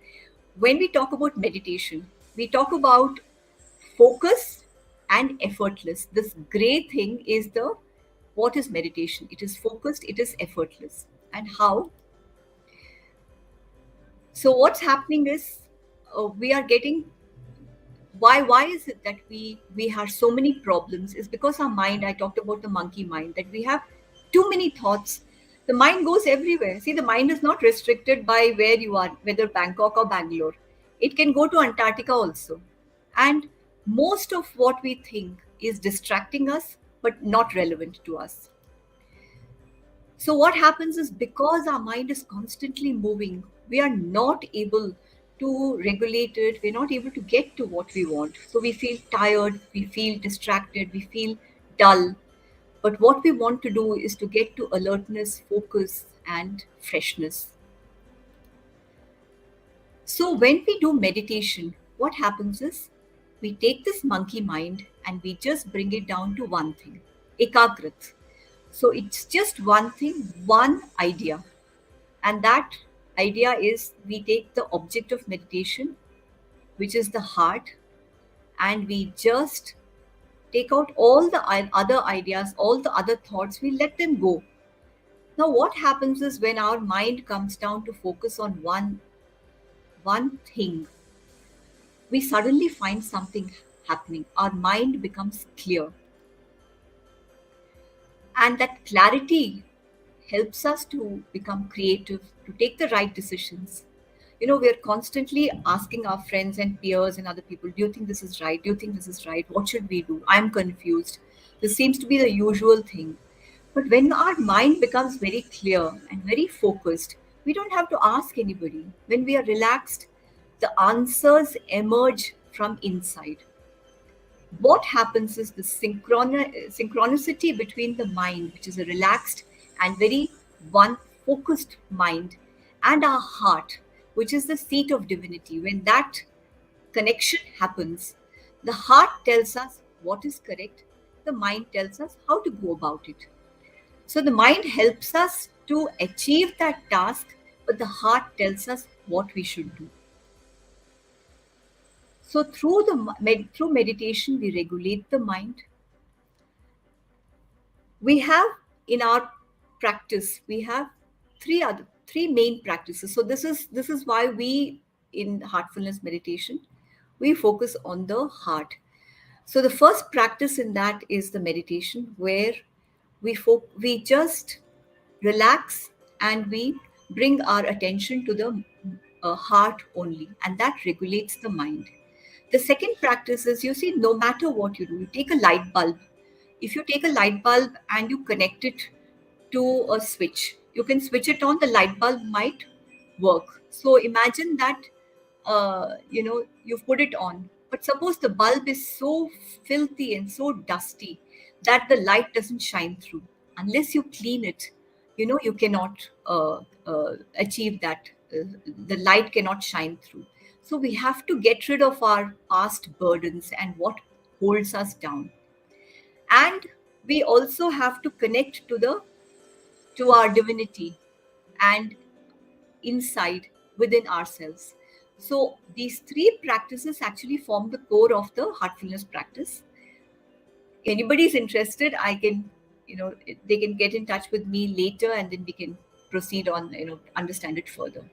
Speaker 3: when we talk about meditation, we talk about focus and effortless. This gray thing is what is meditation? It is focused, it is effortless. And how? So what's happening is we are getting, why is it that we have so many problems? Is because our mind, I talked about the monkey mind, that we have too many thoughts. The mind goes everywhere. See, the mind is not restricted by where you are, whether Bangkok or Bangalore. It can go to Antarctica also. And most of what we think is distracting us, but not relevant to us. So what happens is, because our mind is constantly moving, we are not able to regulate it. We're not able to get to what we want. So we feel tired, we feel distracted, we feel dull. But what we want to do is to get to alertness, focus, and freshness. So when we do meditation, what happens is, we take this monkey mind and we just bring it down to one thing, ekagrat. So it's just one thing, one idea. And that idea is, we take the object of meditation, which is the heart, and we just take out all the other ideas, all the other thoughts, we let them go. Now, what happens is, when our mind comes down to focus on one thing, we suddenly find something happening. Our mind becomes clear. And that clarity helps us to become creative, to take the right decisions. We're constantly asking our friends and peers and other people, do you think this is right? Do you think this is right? What should we do? I'm confused. This seems to be the usual thing. But when our mind becomes very clear and very focused, we don't have to ask anybody. When we are relaxed, the answers emerge from inside. What happens is, the synchronicity between the mind, which is a relaxed and very one focused mind, and our heart, which is the seat of divinity. When that connection happens, the heart tells us what is correct, the mind tells us how to go about it. So the mind helps us to achieve that task, but the heart tells us what we should do. So through meditation, we regulate the mind. We have, in our practice, we have three main practices. So this is why we, in Heartfulness meditation, we focus on the heart. So the first practice in that is the meditation, where we just relax and we bring our attention to the heart only, and that regulates the mind. The second practice is, no matter what you do, you take a light bulb. If you take a light bulb and you connect it to a switch, you can switch it on, the light bulb might work. So imagine that, you've put it on, but suppose the bulb is so filthy and so dusty that the light doesn't shine through. Unless you clean it, you cannot achieve that. The light cannot shine through. So we have to get rid of our past burdens and what holds us down. And we also have to connect to our divinity and inside within ourselves. So these three practices actually form the core of the heartfulness practice. anybody is interested, I can, they can get in touch with me later, and then we can proceed on, understand it further.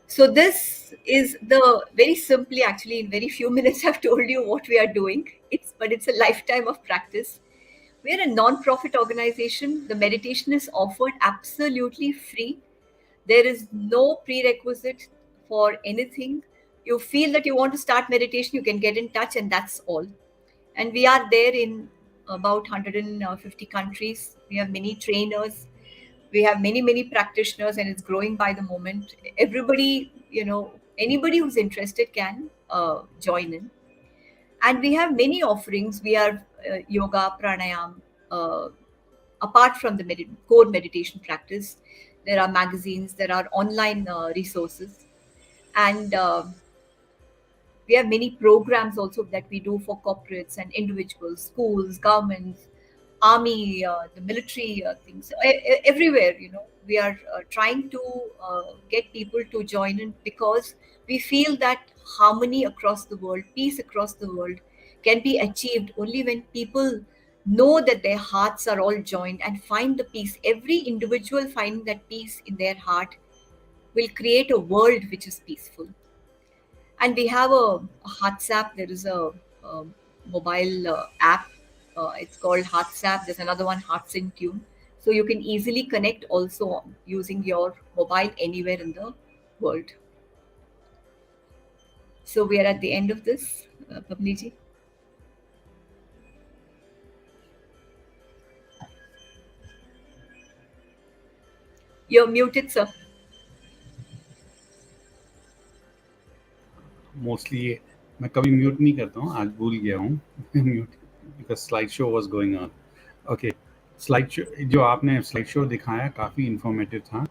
Speaker 3: So this is the very simply, actually, in very few minutes, I've told you what we are doing. But it's a lifetime of practice. We're a non-profit organization. The meditation is offered absolutely free. There is no prerequisite for anything. You feel that you want to start meditation, you can get in touch, and that's all. And we are there in about 150 countries. We have many trainers. We have many practitioners, and it's growing by the moment. Everybody, anybody who's interested can join in. And we have many offerings. We are yoga, pranayam. Apart from the core meditation practice, there are magazines, there are online resources, and we have many programs also that we do for corporates and individuals, schools, governments, army, the military things. Everywhere, we are trying to get people to join in, because we feel that harmony across the world, peace across the world, can be achieved only when people know that their hearts are all joined and find the peace. Every individual finding that peace in their heart will create a world which is peaceful. And we have a WhatsApp. There is a mobile app. It's called WhatsApp. There's another one, Hearts in Tune. So you can easily connect also using your mobile anywhere in the world. So we are at the end of this, Pavniji. You're muted, sir.
Speaker 1: Mostly मैं कभी mute नहीं करता हूँ, आज भूल गया हूँ mute, because slide show was going on. Okay, slide show जो आपने स्लाइड शो दिखाया काफ़ी इंफॉर्मेटिव था,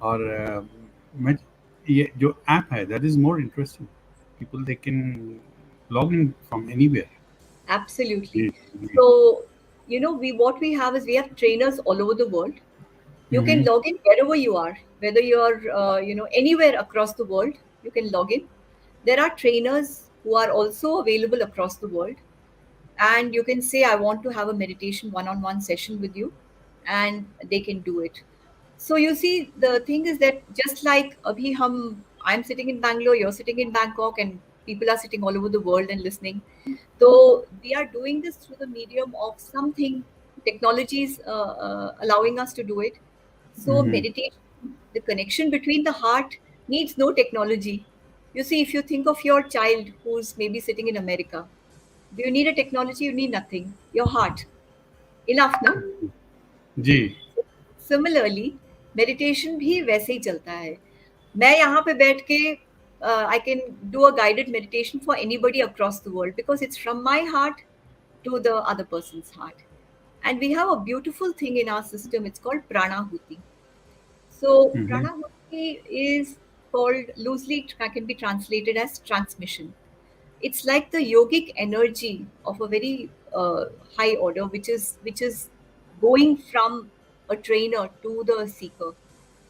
Speaker 1: और मैं ये जो ऐप है that is more interesting. People they can log in from anywhere.
Speaker 3: Absolutely. So, what we have is we have trainers all over the world. You can log in wherever you are, whether you're, anywhere across the world, you can log in. There are trainers who are also available across the world. And you can say, I want to have a meditation one-on-one session with you, and they can do it. So you see, the thing is that just like I'm sitting in Bangalore, you're sitting in Bangkok, and people are sitting all over the world and listening. So we are doing this through the medium of something, technologies allowing us to do it. So meditation, the connection between the heart needs no technology. You see, if you think of your child who's maybe sitting in America, do you need a technology? You need nothing. Your heart. Enough, na?
Speaker 1: जी.
Speaker 3: Similarly, meditation भी वैसे ही चलता है. मैं यहाँ पे बैठ के I can do a guided meditation for anybody across the world, because it's from my heart to the other person's heart. And we have a beautiful thing in our system. It's called pranahuti. So pranahuti is called, loosely can be translated as transmission. It's like the yogic energy of a very high order, which is going from a trainer to the seeker,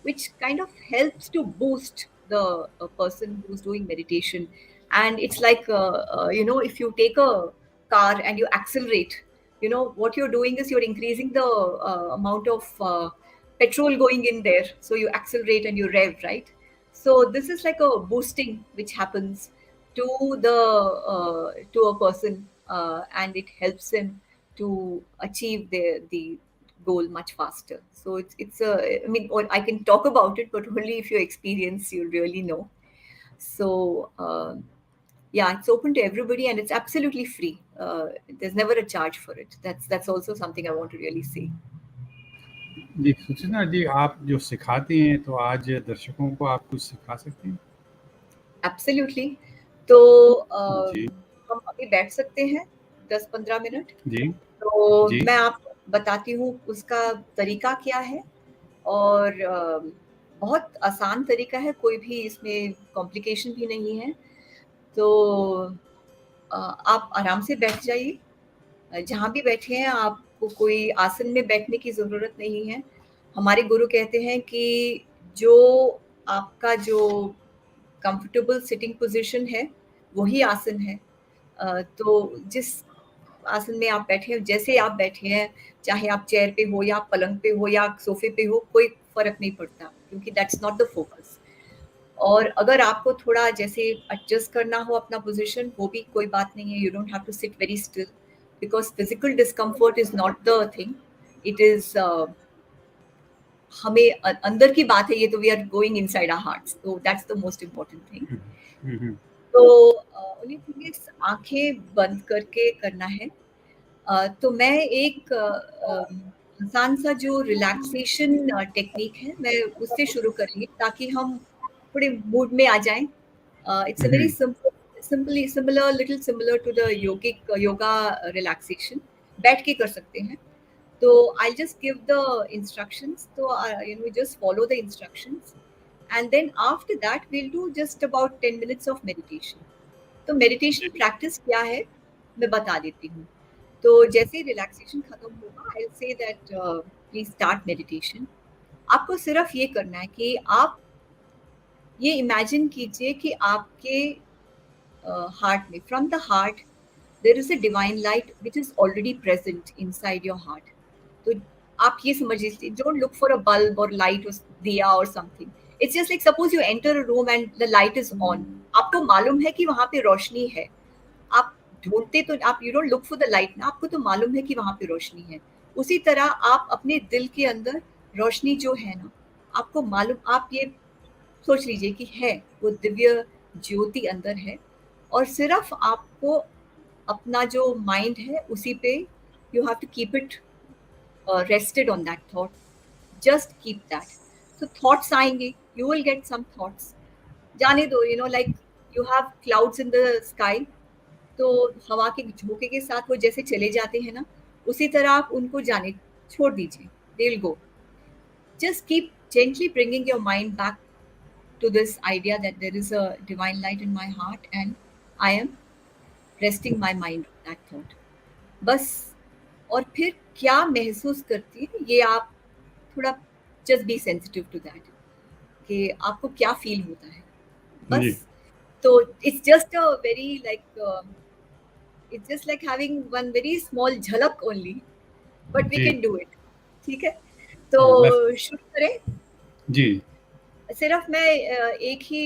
Speaker 3: which kind of helps to boost the person who's doing meditation. And it's like, if you take a car and you accelerate, what you're doing is you're increasing the amount of petrol going in there. So you accelerate and you rev, right? So this is like a boosting which happens to a person, and it helps him to achieve the goal much faster. So or I can talk about it, but only if you experience, you'll really know. So yeah, it's open to everybody, and it's absolutely free. There's never a charge for it. That's also something I want to really say.
Speaker 1: जी, सुचित्रा जी, आप जो सिखाती हैं, तो आज दर्शकों को आप कुछ सिखा सकते हैं?
Speaker 3: Absolutely. तो हम अभी बैठ सकते हैं 10-15 मिनट.
Speaker 1: जी.
Speaker 3: तो मैं आपको बताती हूँ उसका तरीका क्या है, और बहुत आसान तरीका है, कोई भी इसमें कॉम्प्लिकेशन भी नहीं है. तो आप आराम से बैठ जाइए. जहाँ भी बैठे हैं, आपको कोई आसन में बैठने की ज़रूरत नहीं है. हमारे गुरु कहते हैं कि जो आपका जो कंफर्टेबल सिटिंग पोजीशन है, वही आसन है. तो जिस आसन में आप बैठे हैं, जैसे आप बैठे हैं, चाहे आप चेयर पे हो या पलंग पे हो या सोफे पे हो, कोई फर्क नहीं पड़ता, क्योंकि दैट्स नॉट द फोकस. और अगर आपको थोड़ा जैसे एडजस्ट करना हो अपना पोजीशन, वो भी कोई बात नहीं है. You don't have to sit very still, because physical discomfort is not the thing. It is हमें अंदर की बात है ये, तो we are going inside our hearts, तो that's the most important thing. तो ओनली थिंग इज आंखें बंद करके करना है. तो मैं एक आसान सा जो रिलैक्सेशन टेक्निक है, मैं उससे शुरू करेंगे ताकि हम थोड़े मूड में आ जाएं. It's a very similar little similar to the yoga relaxation. बैठ के कर सकते हैं. तो I'll just give the instructions. So just follow the instructions, and then after that we'll do just about 10 minutes of meditation. तो मेडिटेशन प्रैक्टिस क्या है मैं बता देती हूँ. तो जैसे ही रिलैक्सेशन खत्म होगा, I will say that please start meditation. आपको सिर्फ ये करना है कि आप ये इमेजिन कीजिए कि आपके हार्ट में, from the heart there is a divine light which is already present inside your heart. तो आप ये समझ लीजिए, don't look for a bulb और लाइट और दिया और something. It's just like suppose you enter a room and the light is on. आपको मालूम है कि वहां पे रोशनी है. आप ढूंढते तो आप, you don't look for the light ना, आपको तो मालूम है कि वहां पे रोशनी है. उसी तरह आप अपने दिल के अंदर रोशनी जो है ना, आपको मालूम, आप ये सोच लीजिए कि है वो दिव्य ज्योति अंदर है. और सिर्फ आपको अपना जो माइंड है उसी पे, you have to keep it rested on that thought. Just keep that. So thoughts आएंगे, you will get some thoughts. जाने दो, like you have clouds in the sky. तो हवा के झोंके के साथ वो जैसे चले जाते हैं ना, उसी तरह आप उनको जाने छोड़ दीजिए. They'll go. Just keep gently bringing your mind back to this idea that there is a divine light in my heart and I am resting my mind on that thought. बस. और फिर क्या महसूस करती है ये आप थोड़ा just be sensitive to that, कि आपको क्या फील होता है. बस. तो it's just a very like, it's just like having one very small jhalak only, but we can do it. ठीक है, तो शुरू करें
Speaker 1: जी.
Speaker 3: सिर्फ मैं एक ही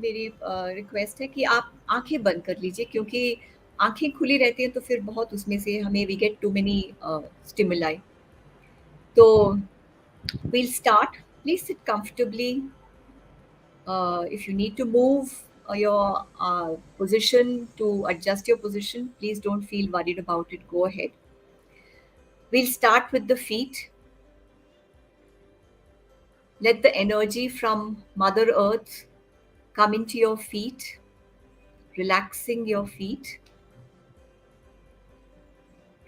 Speaker 3: मेरी रिक्वेस्ट है कि आप आंखें बंद कर लीजिए, क्योंकि आंखें खुली रहती हैं तो फिर बहुत उसमें से हमें we get to many stimuli. तो we'll start. Please sit comfortably. If you need to move your position to adjust your position, please don't feel worried about it. Go ahead. We'll start with the feet. Let the energy from Mother Earth come into your feet, relaxing your feet.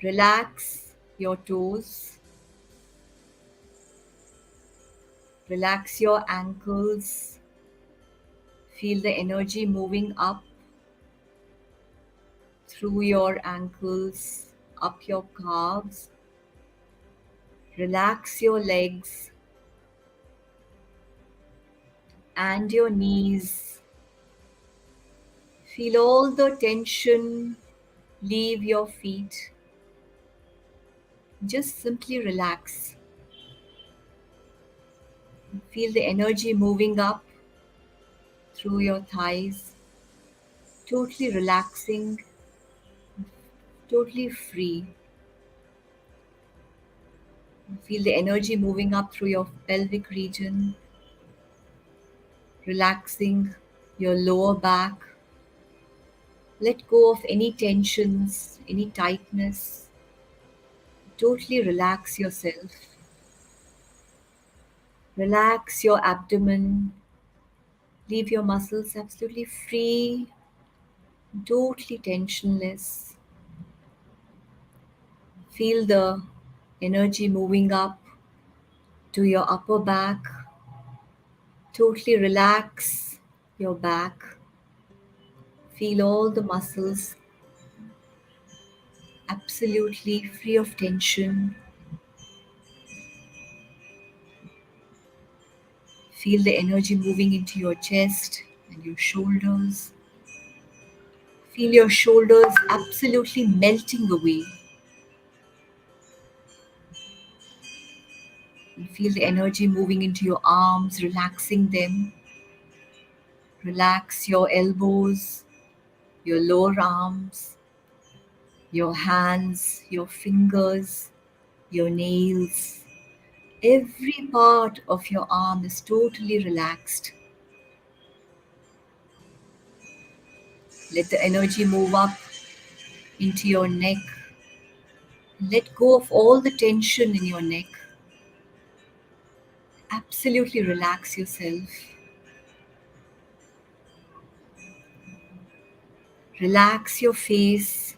Speaker 3: Relax your toes. Relax your ankles. Feel the energy moving up through your ankles, up your calves. Relax your legs and your knees. Feel all the tension leave your feet. Just simply relax. Feel the energy moving up through your thighs, totally relaxing, totally free. Feel the energy moving up through your pelvic region, relaxing your lower back. Let go of any tensions, any tightness. Totally relax yourself. Relax your abdomen. Leave your muscles absolutely free, totally tensionless. Feel the energy moving up to your upper back. Totally relax your back. Feel all the muscles absolutely free of tension. Feel the energy moving into your chest and your shoulders. Feel your shoulders absolutely melting away. And feel the energy moving into your arms, relaxing them. Relax your elbows, your lower arms, your hands, your fingers, your nails. Every part of your arm is totally relaxed. Let the energy move up into your neck. Let go of all the tension in your neck. Absolutely relax yourself. Relax your face,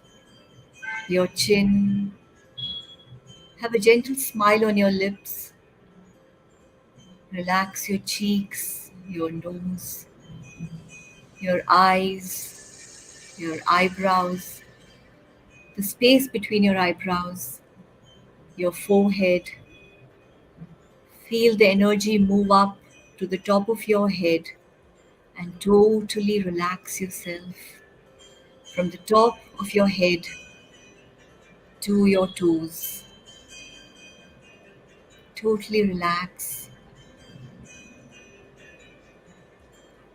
Speaker 3: your chin. Have a gentle smile on your lips. Relax your cheeks, your nose, your eyes, your eyebrows, the space between your eyebrows, your forehead. Feel the energy move up to the top of your head and totally relax yourself from the top of your head to your toes. Totally relax.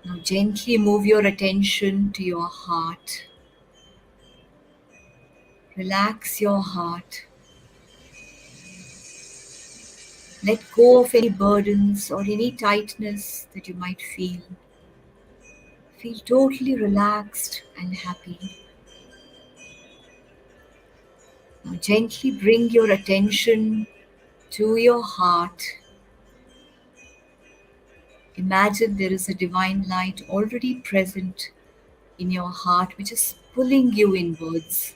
Speaker 3: Now gently move your attention to your heart. Relax your heart. Let go of any burdens or any tightness that you might feel. Feel totally relaxed and happy. Now gently bring your attention to your heart. Imagine there is a divine light already present in your heart which is pulling you inwards.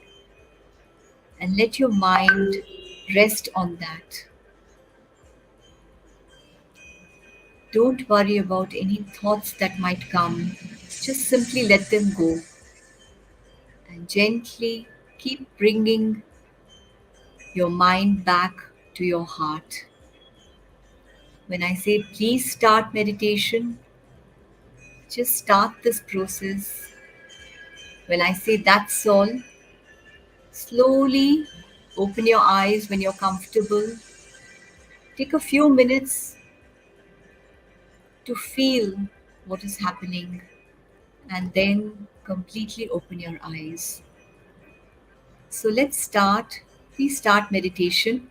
Speaker 3: And let your mind rest on that. Don't worry about any thoughts that might come. Just simply let them go. And gently keep bringing your mind back to your heart. When I say please start meditation, just start this process. When I say that's all, slowly open your eyes when you're comfortable. Take a few minutes to feel what is happening and then completely open your eyes. So let's start. Please start meditation.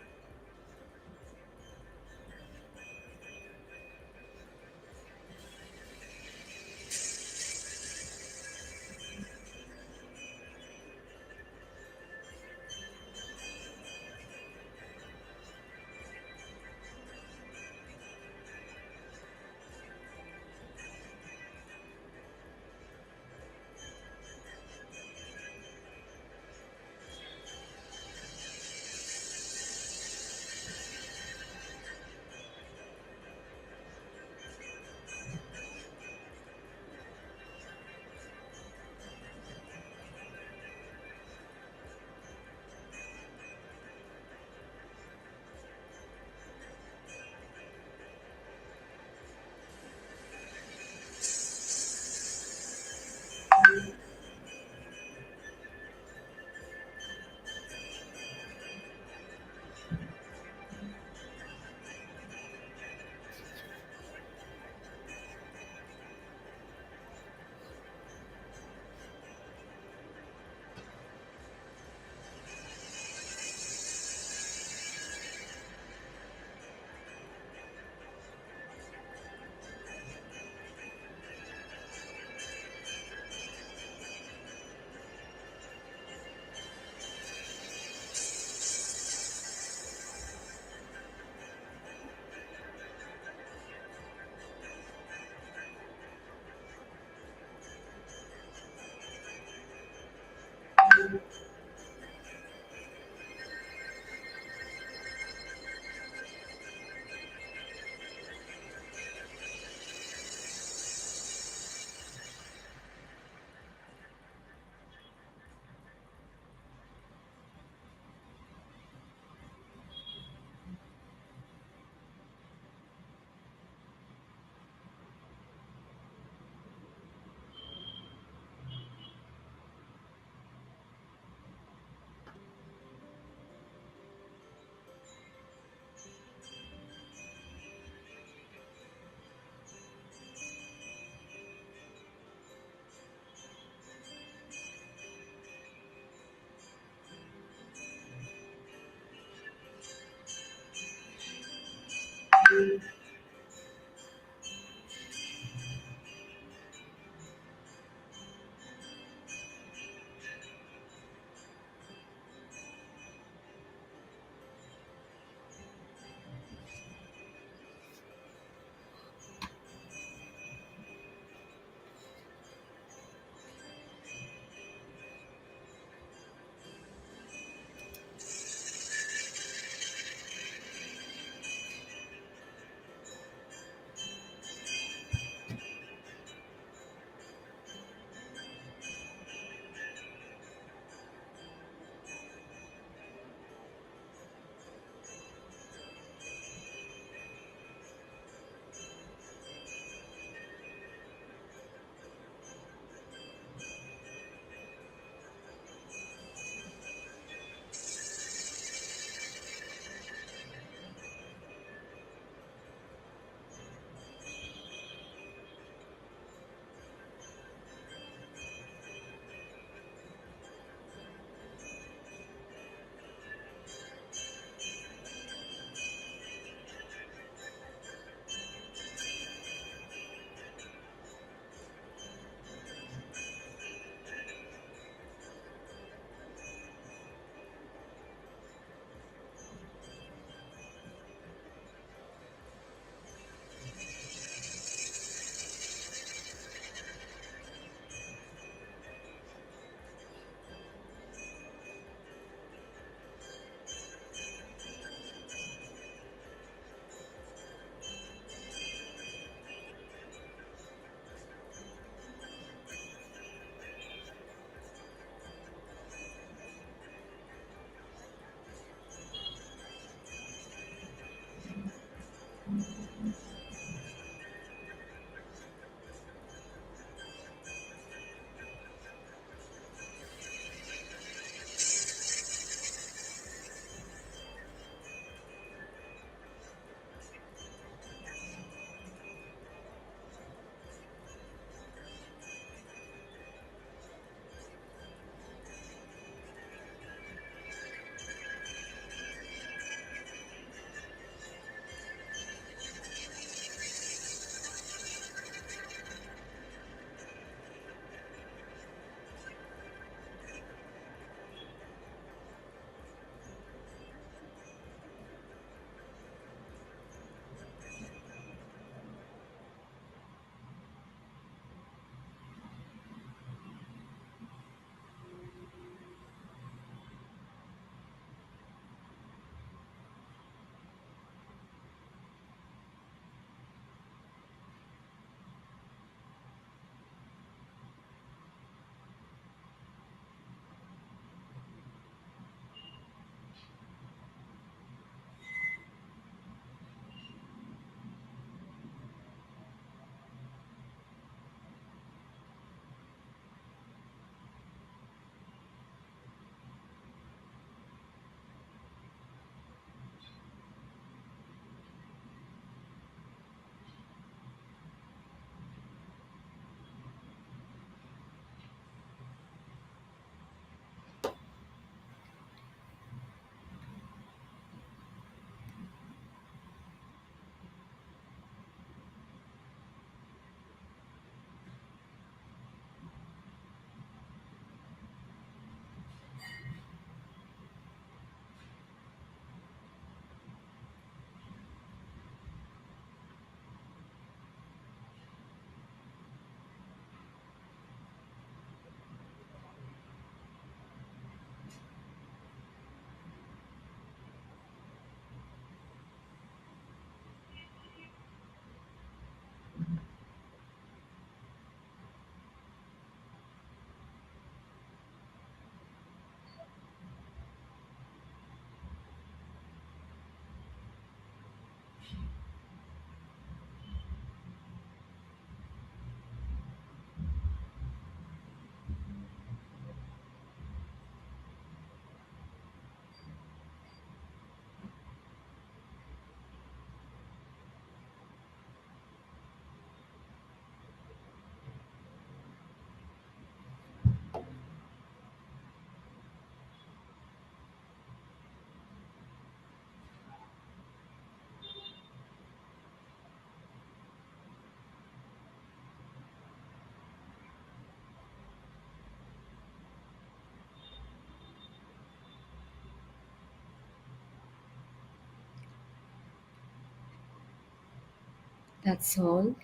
Speaker 3: That's all.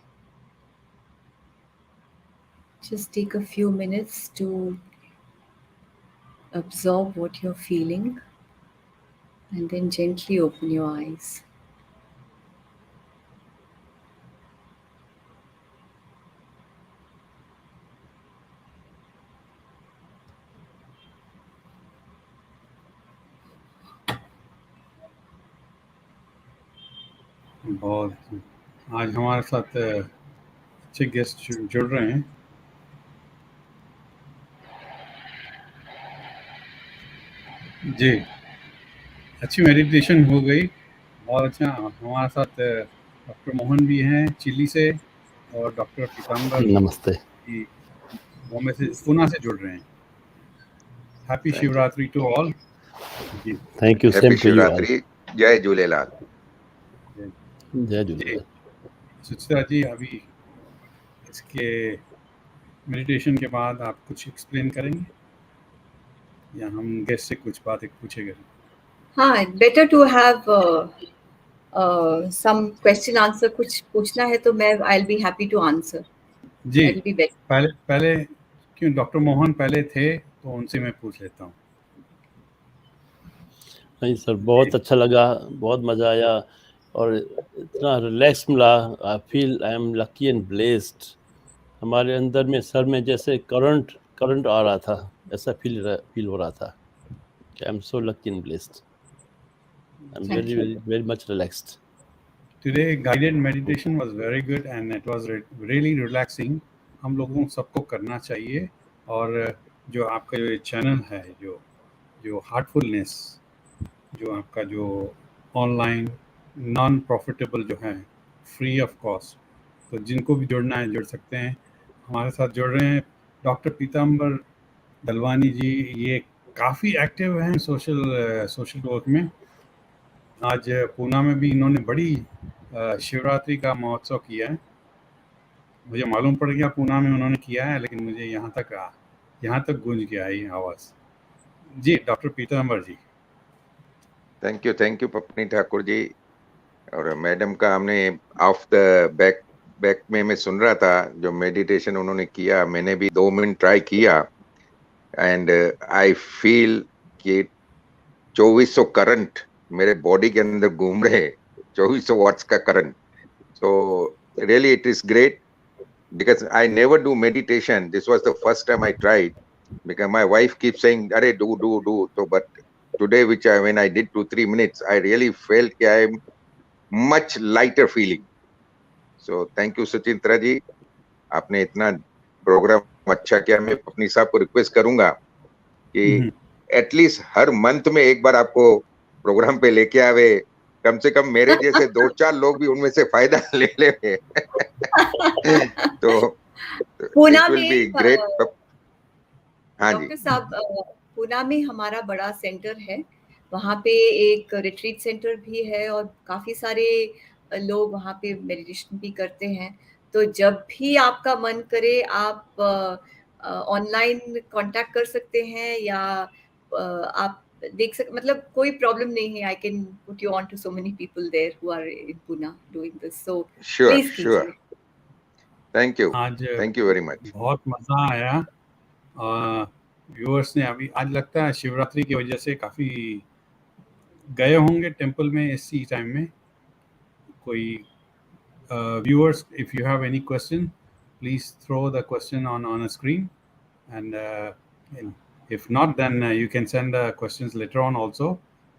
Speaker 3: Just take a few minutes to absorb what you're feeling and then gently open your eyes.
Speaker 1: बहुत आज हमारे साथ अच्छे guest जुड़ रहे हैं। जी, अच्छी meditation हो गई। और अच्छा, हमारे साथ डॉक्टर मोहन भी हैं चिली से, और डॉक्टर पीताम्बर
Speaker 6: नमस्ते।
Speaker 1: जी बॉम्बे से, पूना से जुड़ रहे हैं। Happy
Speaker 7: Thank you.
Speaker 1: Shivratri to all. जी
Speaker 6: thank you,
Speaker 7: happy
Speaker 6: same to you all.
Speaker 7: Shivratri, जय झूलेलाल।
Speaker 6: जय
Speaker 1: जी
Speaker 6: झूलेलाल।
Speaker 1: सुचित्रा जी, अभी इसके मेडिटेशन के बाद आप कुछ एक्सप्लेन करेंगे या हम गेस्ट से कुछ बातें पूछेंगे?
Speaker 3: हाँ, better to have some question answer. कुछ पूछना है तो मैं I will be happy to answer.
Speaker 1: जी,
Speaker 3: That will be better.
Speaker 1: पहले क्यों डॉक्टर मोहन पहले थे तो उनसे मैं पूछ लेता हूँ।
Speaker 6: नहीं सर, बहुत अच्छा लगा, बहुत मज़ा आया और इतना रिलैक्स मिला। I feel I am lucky and blessed. हमारे अंदर में सर में जैसे करंट आ रहा था, ऐसा फील हो रहा था कि I am so lucky and blessed. I am
Speaker 3: Thank you.
Speaker 6: Very much relaxed.
Speaker 1: Today guided meditation was very good and it was really relaxing. हम लोगों को सबको करना चाहिए। और जो आपका जो चैनल है, जो हार्टफुलनेस, जो आपका जो ऑनलाइन नॉन प्रॉफिटेबल जो है, फ्री ऑफ कॉस्ट, तो जिनको भी जुड़ना है जुड़ सकते हैं। हमारे साथ जुड़ रहे हैं डॉक्टर पीताम्बर दलवानी जी। ये काफ़ी एक्टिव हैं सोशल वर्क में। आज पूना में भी इन्होंने बड़ी शिवरात्रि का महोत्सव किया है। मुझे मालूम पड़ गया पूना में उन्होंने किया है, लेकिन मुझे यहाँ तक गूंज के आई आवाज़। जी doctor Pitambar ji.
Speaker 7: Thank you Papni Thakur ji और मैडम का। हमने ऑफ द बैक में मैं सुन रहा था जो मेडिटेशन उन्होंने किया, मैंने भी 2 मिनट ट्राई किया एंड आई फील कि 2400 करंट मेरे बॉडी के अंदर घूम रहे, 2400 वाट्स का current. So really it is great because I never do meditation. This was the first time I tried because my wife keeps saying, "Arey, do." So, but today, when I did 2-3 minutes, I really felt I am much lighter feeling. So, thank you, Suchitra ji. आपने इतना programme अच्छा किया। मैं अपनी साहब को request करूंगा कि एटलीस्ट हर मंथ में एक बार आपको प्रोग्राम पे लेके आवे। कम से कम मेरे जैसे 2-4 लोग भी उनमें से फायदा ले ले। तो
Speaker 3: पूना
Speaker 7: it will
Speaker 3: में
Speaker 7: be great. हाँ जी
Speaker 3: डॉक्टर साहब, पूना में हमारा बड़ा सेंटर है। वहाँ पे एक रिट्रीट सेंटर भी है और काफ़ी सारे लोग वहाँ पे मेडिटेशन भी करते हैं। तो जब भी आपका मन करे आप ऑनलाइन कांटेक्ट कर सकते हैं या आप देख सकते, मतलब कोई प्रॉब्लम नहीं है। I can put you on to so many people there who are in Poona doing this, so please कीजिए।
Speaker 7: Thank you very much.
Speaker 1: बहुत मज़ा आया। व्यूअर्स ने अभी आज लगता है शिवरात्रि की वजह से काफ़ी गए होंगे टेंपल में इसी टाइम में। कोई viewers, if you have any question, please throw the question on a screen, and if not, then you can send questions later on also.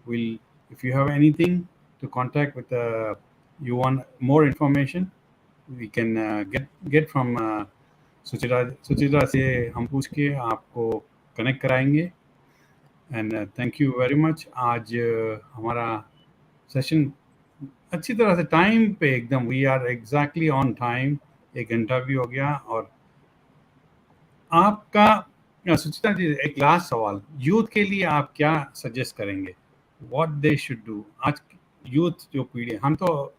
Speaker 1: If you have anything to contact with, you want more information, we can get from Suchitra से हम पूछ के आपको connect कराएंगे। And thank you very much. आज हमारा session अच्छी तरह से टाइम पे एकदम, we are exactly on time. 1 घंटा भी हो गया। और आपका सुचित्रा जी, एक लास्ट सवाल, यूथ के लिए आप क्या सजेस्ट करेंगे, व्हाट दे शुड डू? आज यूथ जो पीढ़ी, हम तो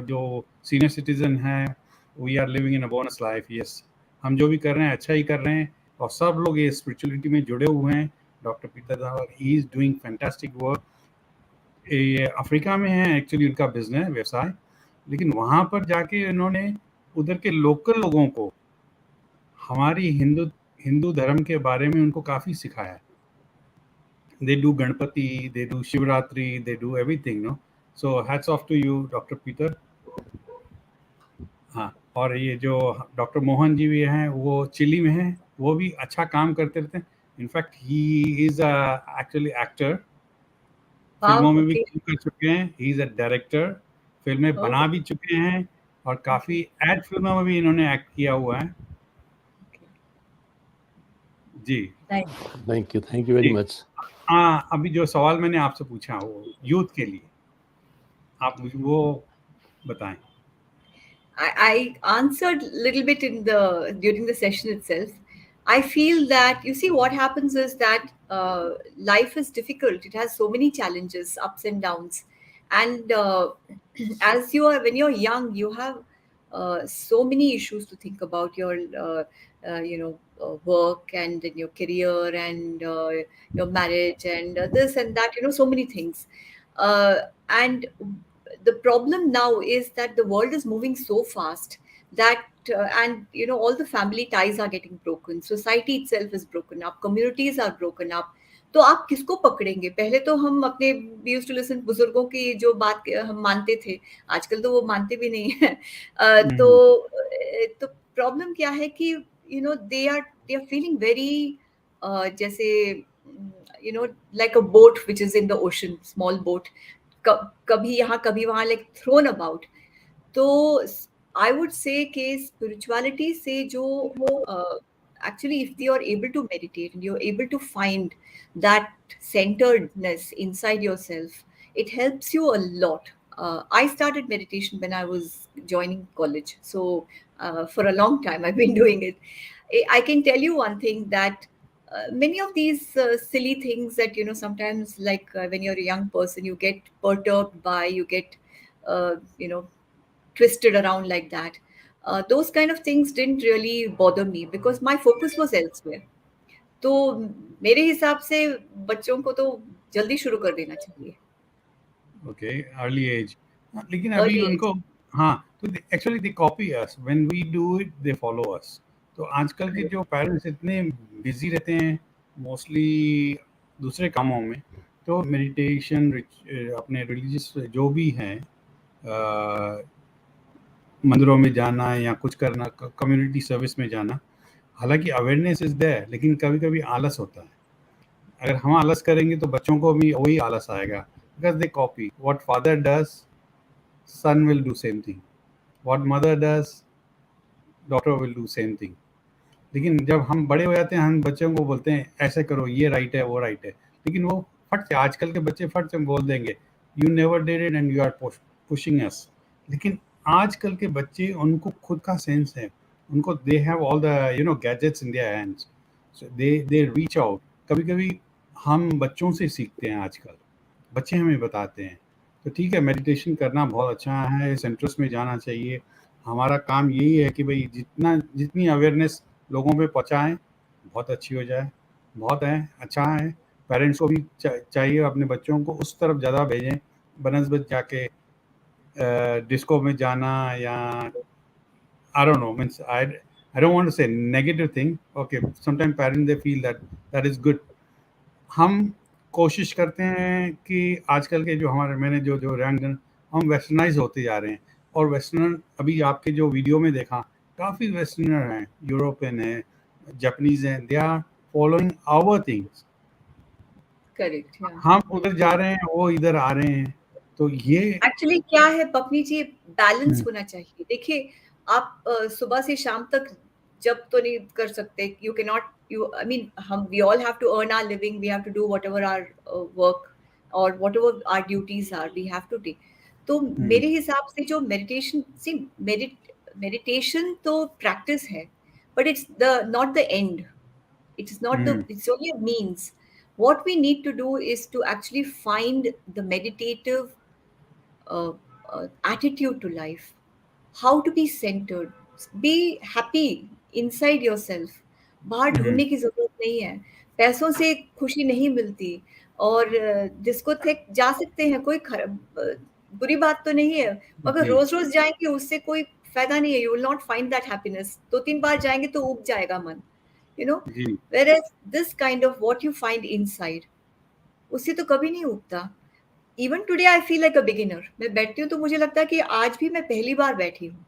Speaker 1: जो सीनियर सिटीजन हैं, we are living in a bonus life. Yes, हम जो भी कर रहे हैं अच्छा ही कर रहे हैं और सब लोग ये स्पिरिचुअलिटी में जुड़े हुए हैं। Doctor Pitambar, he is doing fantastic work. ये अफ्रीका में है एक्चुअली उनका बिजनेस व्यवसाय, लेकिन वहाँ पर जाके इन्होंने उधर के लोकल लोगों को हमारी हिंदू धर्म के बारे में उनको काफ़ी सिखाया. They do Ganpati, they do Shivratri, they do everything, no? So hats off to you, Dr. Peter. हाँ, और ये जो डॉक्टर मोहन जी भी हैं, वो चिली में हैं, वो भी अच्छा काम करते रहते हैं. In fact he is actually actor. फिल्मों में भी काम कर चुके हैं. He is a director. फिल्में बना भी चुके हैं और काफ़ी एड फिल्मों में भी इन्होंने एक्ट किया हुआ है. जी.
Speaker 6: Thank you very much.
Speaker 1: हाँ, अभी जो सवाल मैंने आपसे पूछा वो यूथ के लिए, आप मुझे वो बताएं.
Speaker 3: I answered a little bit during the session itself. I feel that, you see, what happens is that life is difficult. It has so many challenges, ups and downs, and when you're young, you have so many issues to think about, your work and then your career and your marriage and this and that, so many things, and the problem now is that the world is moving so fast that and all the family ties are getting broken, society itself is broken up, communities are broken up. तो आप किसको पकड़ेंगे? पहले तो हम अपने we used to listen बुजुर्गों की जो बात हम मानते थे, आजकल तो वो मानते भी नहीं है. तो प्रॉब्लम क्या है कि they are feeling very जैसे like a boat which is in the ocean, small boat, कभी यहाँ कभी वहाँ, like thrown about. तो I would say कि spirituality से जो actually if you are able to meditate and you're able to find that centeredness inside yourself, it helps you a lot. I started meditation when I was joining college, so for a long time I've been doing it. I can tell you one thing, that many of these silly things that sometimes, like when you're a young person, you get perturbed by, you get twisted around like that. Those kind of things didn't really bother me because my focus was elsewhere. तो मेरे हिसाब से बच्चों को तो जल्दी शुरू कर देना चाहिए.
Speaker 1: Okay, early age. लेकिन अभी उनको हाँ, तो actually they copy us. When we do it they follow us. तो आजकल के जो पेरेंट्स इतने बिजी रहते हैं मोस्टली दूसरे कामों में, तो मेडिटेशन अपने रिलीजियस जो भी हैं, मंदिरों में जाना या कुछ करना, कम्युनिटी सर्विस में जाना, हालांकि अवेयरनेस इज देयर, लेकिन कभी कभी आलस होता है. अगर हम आलस करेंगे तो बच्चों को भी वही आलस आएगा, because they copy what father does, son will do same thing. What mother does, daughter will do same thing. लेकिन जब हम बड़े हो जाते हैं, हम बच्चों को बोलते हैं ऐसे करो, ये राइट है, वो राइट है, लेकिन वो फट से, आजकल के बच्चे फट से बोल देंगे you never did it and you are pushing us. लेकिन आजकल के बच्चे, उनको खुद का सेंस है, उनको they have all the gadgets in their hands, so they reach out. कभी कभी हम बच्चों से सीखते हैं, आजकल बच्चे हमें बताते हैं. तो ठीक है, मेडिटेशन करना बहुत अच्छा है, सेंटर्स में जाना चाहिए. हमारा काम यही है कि भाई जितनी अवेयरनेस लोगों पे पहुंचाएं, बहुत अच्छी हो जाए. बहुत है, अच्छा है. पेरेंट्स को भी चाहिए अपने बच्चों को उस तरफ ज़्यादा भेजें, बनस्बत जाके डिस्को में जाना, या I don't know, means I don't want to say negative thing. Okay, sometimes parents they feel that is good. हम कोशिश करते हैं कि आजकल के जो हमारे, मैंने जो रंग, हम वेस्टर्नाइज होते जा रहे हैं. और वेस्टर्न, अभी आपके जो वीडियो में देखा, काफ़ी वेस्टर्नर हैं, यूरोपियन है, जापानीज हैं, they are following our things.
Speaker 3: Correct.
Speaker 1: हम उधर जा रहे हैं, वो इधर आ रहे हैं. तो ये
Speaker 3: एक्चुअली क्या है पपनी जी, बैलेंस होना चाहिए. देखिए, आप सुबह से शाम तक जब तो नहीं कर सकते. You can not, I mean, we all have to earn our living. We have to do whatever our work or whatever our duties are. We have to take. तो मेरे हिसाब से जो meditation तो practice है, but it's not the end. It's not it's only a means. What we need to do is to actually find the meditative attitude to life. How to be centered, be happy inside yourself. बाहर ढूंढने की जरूरत नहीं है. पैसों से खुशी नहीं मिलती. और जिसको थे जा सकते हैं, कोई बुरी बात तो नहीं है, मगर
Speaker 1: जी
Speaker 3: रोज रोज जाएंगे उससे कोई फायदा नहीं है. You will not find that happiness. 2-3 बार जाएंगे तो उब जाएगा मन, यू नो.
Speaker 1: जी
Speaker 3: Whereas this kind of what you find inside, उससे तो कभी नहीं उगता. Even today I feel like a beginner. मैं बैठती हूँ तो मुझे लगता है कि आज भी मैं पहली बार बैठी हूँ.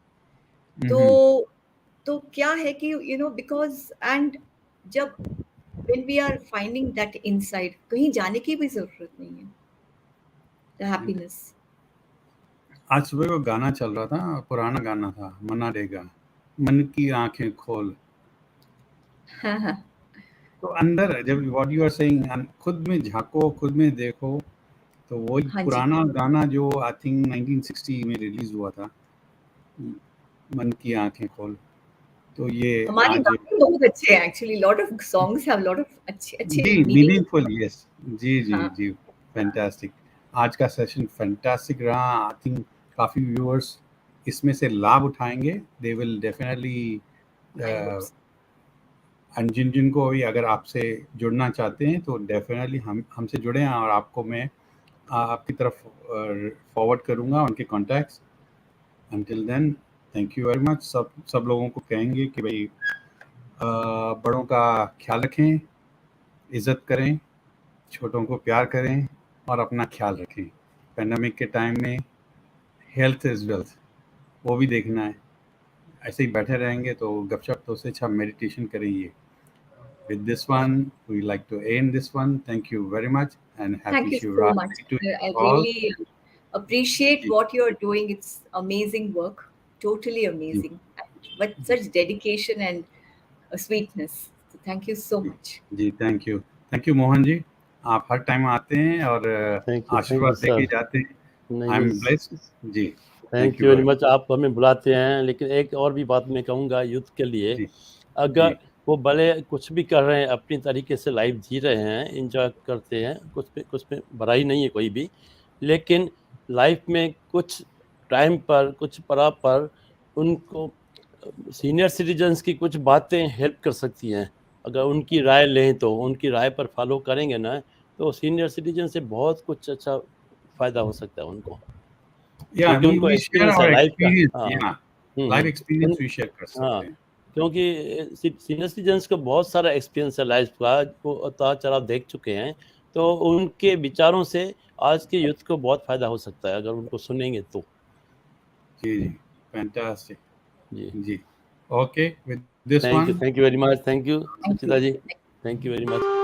Speaker 3: तो क्या है कि यू नो बिकॉज एंड जब when we are finding that inside, कहीं जाने की भी जरूरत नहीं है. The happiness.
Speaker 1: आज सुबह को गाना चल रहा था, पुराना गाना था, मना देगा, मन की आंखें खोल. तो अंदर जब व्हाट यू आर सेइंग, खुद में झांको, खुद में देखो, तो वही
Speaker 3: हाँ जी.
Speaker 1: पुराना गाना जो आई थिंक 1960 में रिलीज हुआ था, मन की आंखें खोल. तो ये
Speaker 3: हमारे
Speaker 1: आज
Speaker 3: गाने बहुत अच्छे हैं actually. Lot of songs have lot of अच्छे अच्छे
Speaker 1: जी
Speaker 3: मीनिंग.
Speaker 1: मीनिंगफुल. यस जी जी
Speaker 3: हाँ.
Speaker 1: जी फैंटास्टिक. आज का सेशन फैंटास्टिक रहा. आई थिंक काफ़ी व्यूअर्स इसमें से लाभ उठाएंगे. They will definitely.
Speaker 3: I hope so.
Speaker 1: And जिन जिनको भी अगर आपसे जुड़ना चाहते हैं तो डेफिनेटली हमसे जुड़ें, और आपको मैं आपकी तरफ फॉरवर्ड करूँगा उनके contacts. Until then thank you very much. सब लोगों को कहेंगे कि भाई बड़ों का ख्याल रखें, इज़्ज़त करें, छोटों को प्यार करें और अपना ख्याल रखें. पेंडेमिक के टाइम में हेल्थ इज़ वेल्थ, वो भी देखना है. ऐसे ही बैठे रहेंगे तो गपशप, तो उससे अच्छा मेडिटेशन करेंगे. With this one, we like to end this one. Thank you very much and
Speaker 3: Thank
Speaker 1: happy
Speaker 3: you so much.
Speaker 1: Shivratri to
Speaker 3: I
Speaker 1: you all.
Speaker 3: really appreciate
Speaker 1: जी,
Speaker 3: what you're doing. It's amazing work. Totally
Speaker 1: जी,
Speaker 3: amazing. But
Speaker 1: जी,
Speaker 3: such dedication and sweetness. So thank you so
Speaker 1: जी,
Speaker 3: much.
Speaker 1: जी, thank you Mohan ji. आप हर time आते हैं और
Speaker 6: थैंक यू
Speaker 1: आशीर्वाद देके
Speaker 6: सर.
Speaker 1: जाते हैं.
Speaker 6: नहीं
Speaker 1: आई एम
Speaker 6: नहीं,
Speaker 1: ब्लेस्ड. जी thank
Speaker 6: thank
Speaker 1: you
Speaker 6: you very
Speaker 1: very
Speaker 6: much. आप हमें बुलाते हैं, लेकिन एक और भी बात मैं कहूँगा यूथ के लिए.
Speaker 1: जी
Speaker 6: अगर
Speaker 1: जी
Speaker 6: वो भले कुछ भी कर रहे हैं, अपनी तरीके से लाइफ जी रहे हैं, एंजॉय करते हैं, कुछ पे बुराई नहीं है कोई भी, लेकिन लाइफ में कुछ टाइम पर, कुछ पड़ाव पर उनको सीनियर सिटीजन्स की कुछ बातें हेल्प कर सकती हैं. अगर उनकी राय लें तो उनकी राय पर फॉलो करेंगे ना, तो सीनियर सिटीजन से बहुत कुछ अच्छा फ़ायदा हो सकता है उनको,
Speaker 1: या
Speaker 6: क्योंकि उनको
Speaker 1: वी शेयर
Speaker 6: एक्सपीरियंस है
Speaker 1: आवर
Speaker 6: लाइफ का.
Speaker 1: एक्सपीरियंस.
Speaker 6: हाँ.
Speaker 1: या लाइफ एक्सपीरियंस वी शेयर कर
Speaker 6: हाँ,
Speaker 1: सकते हैं.
Speaker 6: क्योंकि सीनियर सिटीजन्स को बहुत सारा एक्सपीरियंस है लाइफ का, वो उतार चढ़ाव देख चुके हैं, तो उनके विचारों से आज के यूथ को बहुत फ़ायदा हो सकता है अगर उनको सुनेंगे तो.
Speaker 1: जी जी फैंटास्टिक.
Speaker 6: जी,
Speaker 1: जी okay. With this one
Speaker 6: thank you very much. Thank you
Speaker 3: Thank
Speaker 6: Suchita
Speaker 3: you.
Speaker 6: जी, थैंक यू वेरी मच.